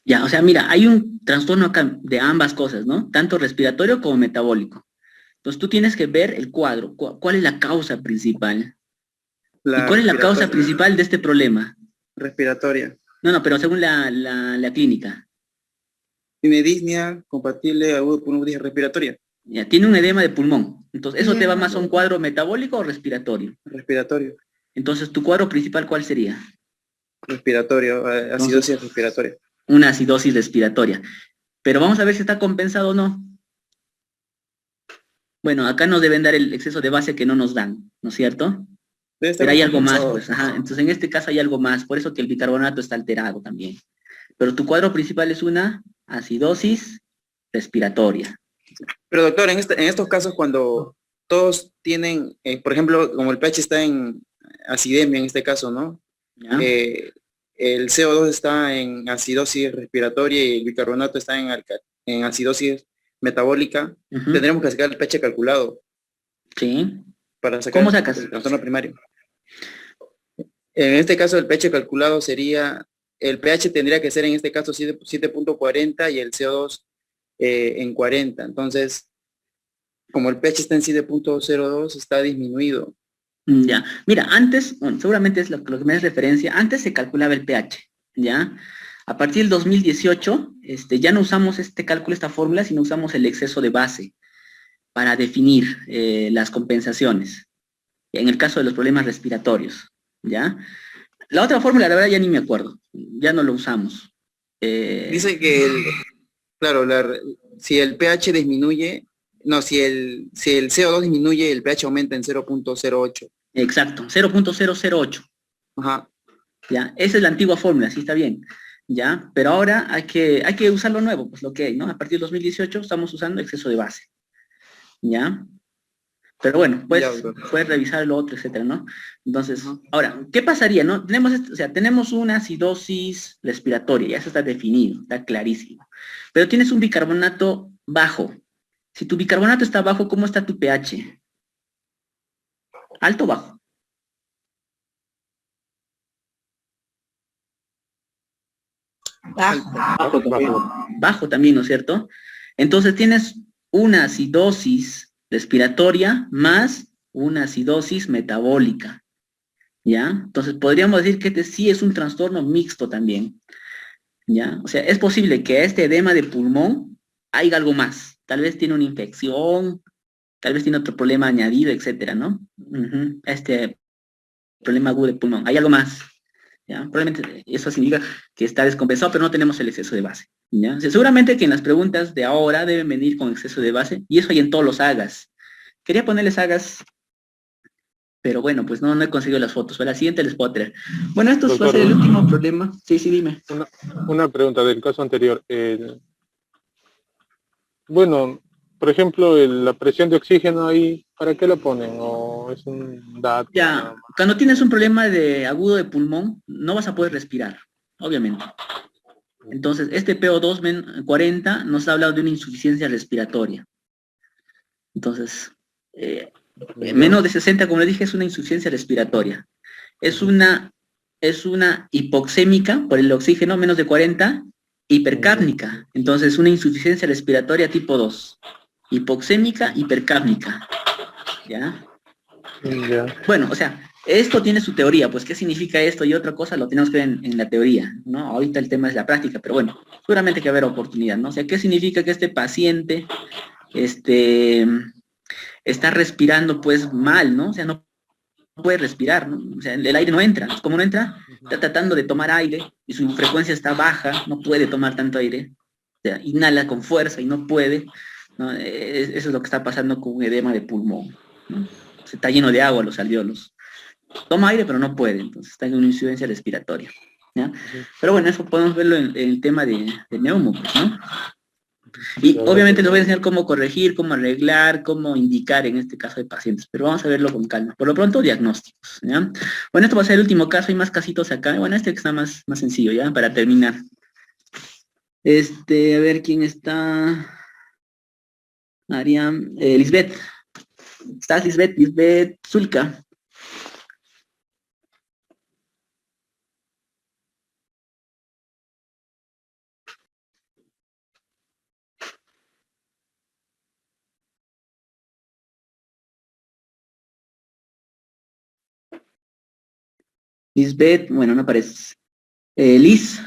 Ya, o sea, mira, hay un trastorno acá de ambas cosas, ¿no? Tanto respiratorio como metabólico. Entonces tú tienes que ver el cuadro, cuál es la causa principal. ¿Y cuál es la causa principal de este problema? Respiratoria. No, pero según la clínica. Tiene disnea compatible agudo de pulmonía respiratoria. Ya, tiene un edema de pulmón. Entonces, ¿eso te va más a un cuadro metabólico o respiratorio? Respiratorio. Entonces, ¿tu cuadro principal cuál sería? Respiratorio, acidosis respiratoria. Una acidosis respiratoria. Pero vamos a ver si está compensado o no. Bueno, acá nos deben dar el exceso de base que no nos dan, ¿no es cierto? Pero hay algo más, pues, ajá. Entonces, en este caso hay algo más, por eso que el bicarbonato está alterado también. Pero tu cuadro principal es una acidosis respiratoria. Pero doctor, en estos casos cuando todos tienen, por ejemplo, como el pH está en acidemia en este caso, ¿no? El CO2 está en acidosis respiratoria y el bicarbonato está en acidosis metabólica, tendremos que sacar el pH calculado. Sí. Para sacar ¿Cómo sacas? el trastorno primario. En este caso el pH calculado sería, el pH tendría que ser en este caso 7.40 y el CO2 en 40. Entonces, como el pH está en 7.02, está disminuido. Ya, mira, antes, bueno, seguramente es lo que me das referencia, antes se calculaba el pH, ¿ya? A partir del 2018, ya no usamos este cálculo, esta fórmula, sino usamos el exceso de base para definir las compensaciones, en el caso de los problemas respiratorios, ¿ya? La otra fórmula, la verdad, ya ni me acuerdo, ya no lo usamos. Dice que, claro, si el pH disminuye, no, si el CO2 disminuye, el pH aumenta en 0.08. Exacto, 0.008. Ajá. Ya, esa es la antigua fórmula, sí está bien. Ya, pero ahora hay que usar lo nuevo, pues lo que hay, ¿no? A partir del 2018 estamos usando exceso de base. ¿Ya? Pero bueno, pues puedes revisar lo otro, etcétera, ¿no? Entonces, ahora, ¿qué pasaría, no? Tenemos una acidosis respiratoria, ya eso está definido, está clarísimo. Pero tienes un bicarbonato bajo. Si tu bicarbonato está bajo, ¿cómo está tu pH? ¿Alto o bajo? Bajo también, ¿no es cierto? Entonces tienes una acidosis respiratoria más una acidosis metabólica, ¿ya? Entonces podríamos decir que este sí es un trastorno mixto también, ¿ya? O sea, es posible que este edema de pulmón haya algo más, tal vez tiene una infección, tal vez tiene otro problema añadido, etcétera, ¿no? Este problema agudo de pulmón, hay algo más, ¿ya? Probablemente eso significa que está descompensado, pero no tenemos el exceso de base, ¿ya? O sea, seguramente que en las preguntas de ahora deben venir con exceso de base, y eso hay en todos los AGAs. Quería ponerles AGAs, pero bueno, pues no he conseguido las fotos. Para la siguiente les puedo traer. Bueno, esto va a ser el último problema. Sí, dime. Una pregunta del caso anterior. Bueno, por ejemplo, la presión de oxígeno ahí, ¿para qué lo ponen? ¿O es un dato? Ya, cuando tienes un problema de agudo de pulmón, no vas a poder respirar, obviamente. Entonces, este PO2 40 nos ha hablado de una insuficiencia respiratoria. Entonces, menos de 60, como le dije, es una insuficiencia respiratoria. Es una hipoxémica por el oxígeno, menos de 40, hipercápnica. Entonces, una insuficiencia respiratoria tipo 2. Hipoxémica, hipercápnica. ¿Ya? Bueno, o sea, esto tiene su teoría, pues qué significa esto y otra cosa lo tenemos que ver en la teoría, ¿no? Ahorita el tema es la práctica, pero bueno, seguramente hay que haber oportunidad, ¿no? O sea, ¿qué significa que este paciente está respirando pues mal, ¿no? O sea, no puede respirar, ¿no? O sea, el aire no entra. Como no entra, está tratando de tomar aire y su frecuencia está baja, no puede tomar tanto aire. O sea, inhala con fuerza y no puede, ¿no? Eso es lo que está pasando con un edema de pulmón, ¿no? Se está lleno de agua los alvéolos. Toma aire, pero no puede, entonces está en una insuficiencia respiratoria, ¿ya? Pero bueno, eso podemos verlo en el tema de neumo, pues, ¿no? Y obviamente les voy a enseñar cómo corregir, cómo arreglar, cómo indicar en este caso de pacientes, pero vamos a verlo con calma. Por lo pronto, diagnósticos, ¿ya? Bueno, esto va a ser el último caso, hay más casitos acá. Bueno, este que está más sencillo, ¿ya? Para terminar. A ver quién está. Mariam, Lisbeth. ¿Estás, Lisbeth? Lisbeth Zulka. Lisbeth, bueno, no aparece. Liz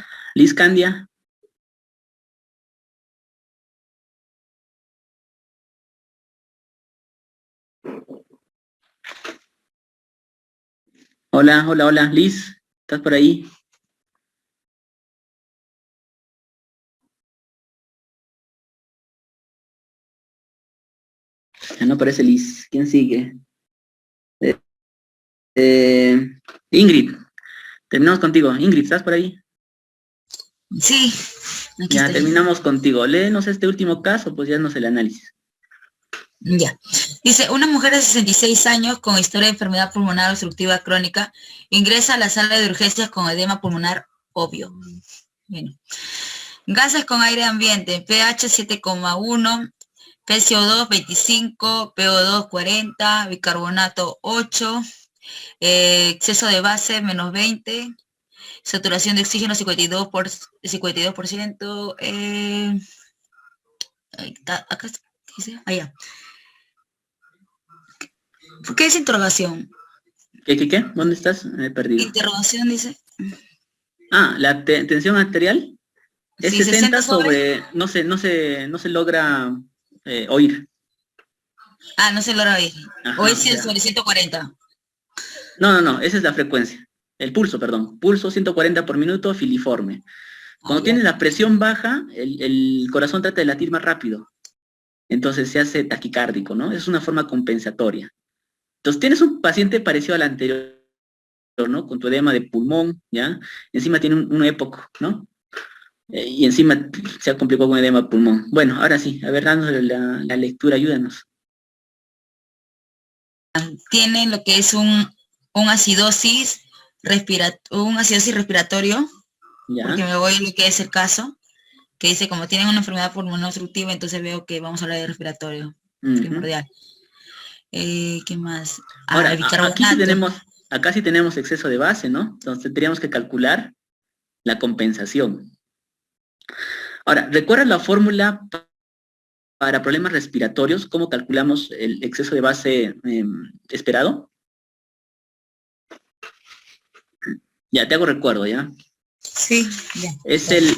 Candia. Hola, hola, hola, Liz, ¿estás por ahí? Ya no aparece Liz. ¿Quién sigue? Ingrid. Terminamos contigo. Ingrid, ¿estás por ahí? Sí. Ya, terminamos contigo. Léenos este último caso, pues ya no sé el análisis. Ya. Dice, una mujer de 66 años con historia de enfermedad pulmonar obstructiva crónica ingresa a la sala de urgencias con edema pulmonar obvio. Bueno. Gases con aire ambiente, pH 7,1, PCO2 25, PO2 40, bicarbonato 8, exceso de base menos 20, saturación de oxígeno 52%, acá está, ¿qué dice? Allá. ¿Qué es interrogación? ¿Qué? ¿Dónde estás? Me he perdido. Interrogación dice. Ah, la tensión arterial es Sí, 60 sobre, no se logra oír. Ah, no se logra oír. Ajá, O es o sea. sobre 140. No, esa es la frecuencia. El pulso, perdón. Pulso 140 por minuto, filiforme. Cuando tienes la presión baja, el corazón trata de latir más rápido. Entonces se hace taquicárdico, ¿no? Es una forma compensatoria. Entonces tienes un paciente parecido al anterior, ¿no? Con tu edema de pulmón, ¿ya? Encima tiene un EPOC, ¿no? Y encima se ha complicado con edema de pulmón. Bueno, ahora sí, a ver, danos la lectura, ayúdanos. Tiene lo que es un acidosis respiratorio, ¿Ya? porque me voy a lo que es el caso, que dice como tienen una enfermedad pulmonar obstructiva, entonces veo que vamos a hablar de respiratorio primordial. ¿Qué más? Ahora, bicarbonato. acá sí tenemos exceso de base, ¿no? Entonces tendríamos que calcular la compensación. Ahora, ¿recuerdas la fórmula para problemas respiratorios? ¿Cómo calculamos el exceso de base esperado? Ya, te hago recuerdo, ¿ya? Sí, ya. Es el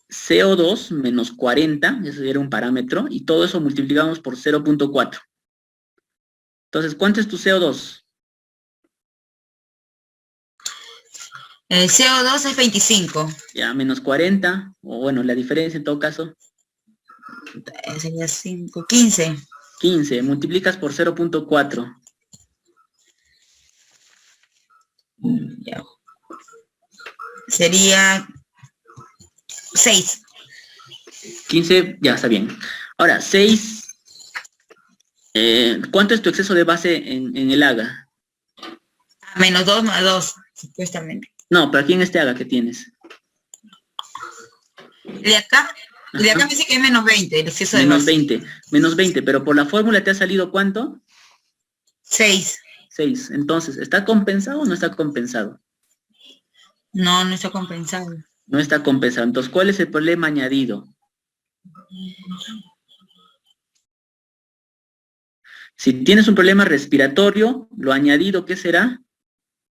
CO2 menos 40, eso era un parámetro, y todo eso multiplicamos por 0.4. Entonces, ¿cuánto es tu CO2? El CO2 es 25. Ya, menos 40, o bueno, la diferencia en todo caso. Sería 5, 15. 15, multiplicas por 0.4. Ya. Sería 6. 15, ya está bien. Ahora, 6, ¿cuánto es tu exceso de base en el AGA? Menos 2 más 2, supuestamente. No, pero aquí en este AGA que tienes. De acá me dice que es menos 20, el exceso de Menos base. 20, menos 20, pero por la fórmula te ha salido ¿cuánto? 6. 6. Entonces, ¿está compensado o no está compensado? No, no está compensado. No está compensado. Entonces, ¿cuál es el problema añadido? Si tienes un problema respiratorio, lo añadido, ¿qué será?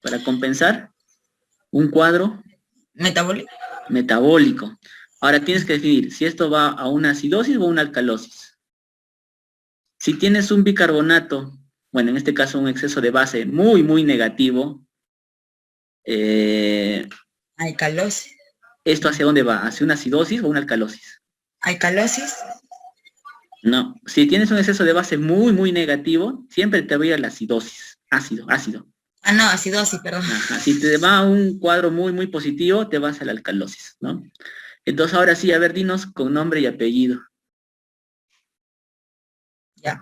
Para compensar, un cuadro metabólico. Ahora tienes que definir si esto va a una acidosis o a una alcalosis. Si tienes un bicarbonato, bueno, en este caso un exceso de base muy, muy negativo, alcalosis. ¿Esto hacia dónde va? ¿Hacia una acidosis o una alcalosis? ¿Alcalosis? No, si tienes un exceso de base muy, muy negativo, siempre te va a ir a la acidosis, ácido. Ah, no, acidosis, perdón. Ajá. Si te va a un cuadro muy, muy positivo, te vas a la alcalosis, ¿no? Entonces ahora sí, a ver, dinos con nombre y apellido. Ya.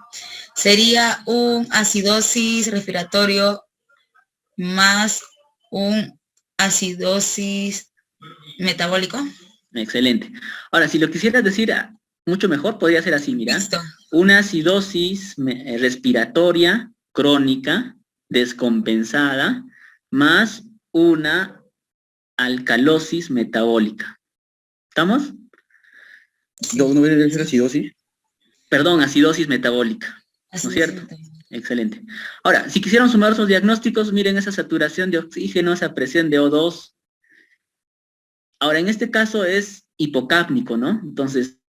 Sería un acidosis respiratorio más un acidosis metabólico. Excelente. Ahora, si lo quisieras decir mucho mejor, podría ser así, mira. Listo. Una acidosis respiratoria crónica descompensada más una alcalosis metabólica. ¿Estamos? ¿No debe ser acidosis? Perdón, acidosis metabólica. ¿No es cierto? Excelente. Ahora, si quisieran sumar sus diagnósticos, miren esa saturación de oxígeno, esa presión de O2. Ahora, en este caso es hipocápnico, ¿no? Entonces,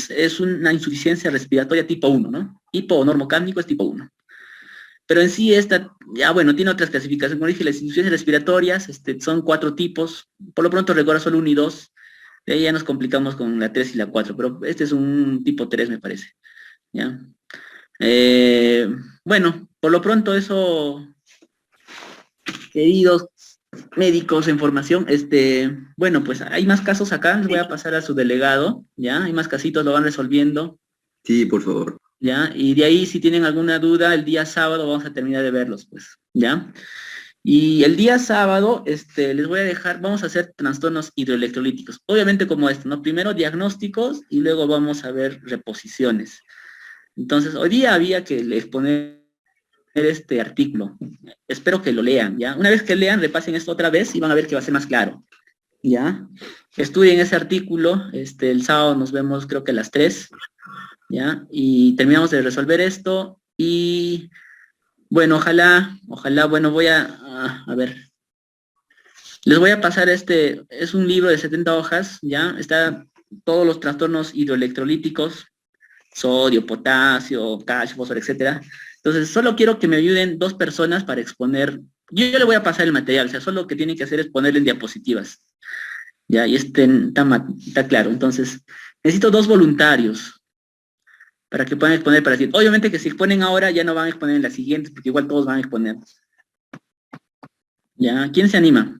es una insuficiencia respiratoria tipo 1, ¿no? Hipo o normocápnico es tipo 1. Pero en sí esta, ya bueno, tiene otras clasificaciones. Como dije, las insuficiencias respiratorias son 4 tipos. Por lo pronto recuerda solo 1 y 2. De ahí ya nos complicamos con la 3 y la 4, pero este es un tipo 3, me parece. ¿Ya? Bueno, por lo pronto eso, queridos médicos en formación, bueno, pues hay más casos acá, les voy a pasar a su delegado, ¿ya? Hay más casitos, lo van resolviendo. Sí, por favor. ¿Ya? Y de ahí, si tienen alguna duda, el día sábado vamos a terminar de verlos, pues, ¿ya? Y el día sábado, les voy a dejar, vamos a hacer trastornos hidroelectrolíticos. Obviamente como esto, ¿no? Primero diagnósticos y luego vamos a ver reposiciones. Entonces, hoy día había que exponer este artículo. Espero que lo lean, ¿ya? Una vez que lean, repasen esto otra vez y van a ver que va a ser más claro, ¿ya? Estudien ese artículo, el sábado nos vemos creo que a las 3, ¿ya? Y terminamos de resolver esto y... Bueno, ojalá, bueno, voy a ver. Les voy a pasar es un libro de 70 hojas, ¿ya? Está todos los trastornos hidroelectrolíticos, sodio, potasio, calcio, fósforo, etcétera. Entonces, solo quiero que me ayuden 2 personas para exponer. Yo le voy a pasar el material, o sea, solo lo que tienen que hacer es ponerle en diapositivas. Ya, y está claro. Entonces, necesito 2 voluntarios para que puedan exponer para decir. Obviamente que si exponen ahora ya no van a exponer en las siguientes, porque igual todos van a exponer. ¿Ya? ¿Quién se anima?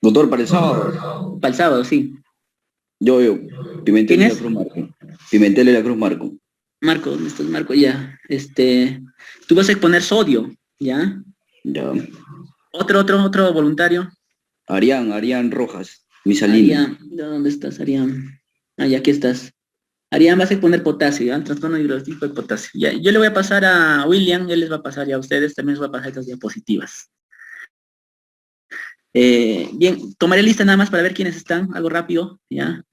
Doctor, para el sábado. Para el sábado, sí. Yo. Pimentel ¿Quién de es? la Cruz Marco. Pimentel de la Cruz Marco. Marco, ¿dónde estás, Marco? Ya. Tú vas a exponer sodio, ¿ya? Ya. Otro voluntario. Arián Rojas, Misalina. Arián, ¿dónde estás, Arián? Ah, ya, aquí estás. Arián, vas a exponer potasio, ¿ya? El trastorno hidrolítico de potasio. Ya, yo le voy a pasar a William, él les va a pasar ya a ustedes, también les va a pasar estas diapositivas. Bien, tomaré lista nada más para ver quiénes están, algo rápido, ¿ya?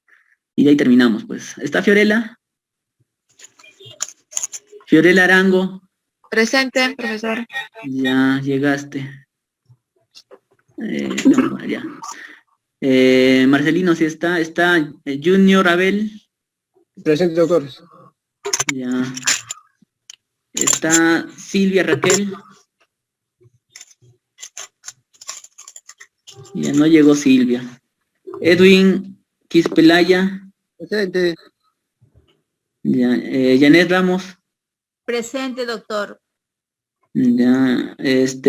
Y de ahí terminamos, pues. ¿Está Fiorella? Fiorella Arango. Presente, profesor. Ya, llegaste. No, ya. Marcelino, sí está. Está Junior Abel. Presente, doctor. Ya. Está Silvia Raquel. Ya no llegó Silvia. Edwin Quispelaya. Presente. Ya. Janet Ramos. Presente, doctor. Ya.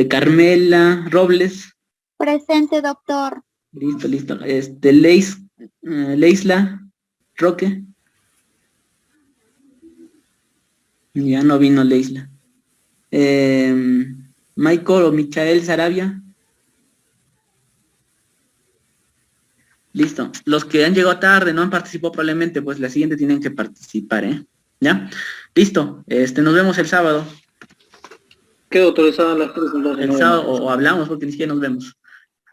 Carmela Robles. Presente, doctor. Listo. Leisla Roque. Ya no vino Leisla. Michael o Michael Sarabia. Listo. Los que han llegado tarde, no han participado probablemente, pues la siguiente tienen que participar, ¿eh? ¿Ya? Listo. Nos vemos el sábado. ¿Qué autorizada las 3 entonces? El sábado, o hablamos porque ni siquiera nos vemos.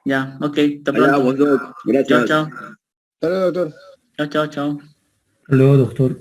Ya, ok. Hasta pronto. Hablamos, Doc. Gracias. Chao. Hasta luego, doctor. Chao. Hasta luego, doctor.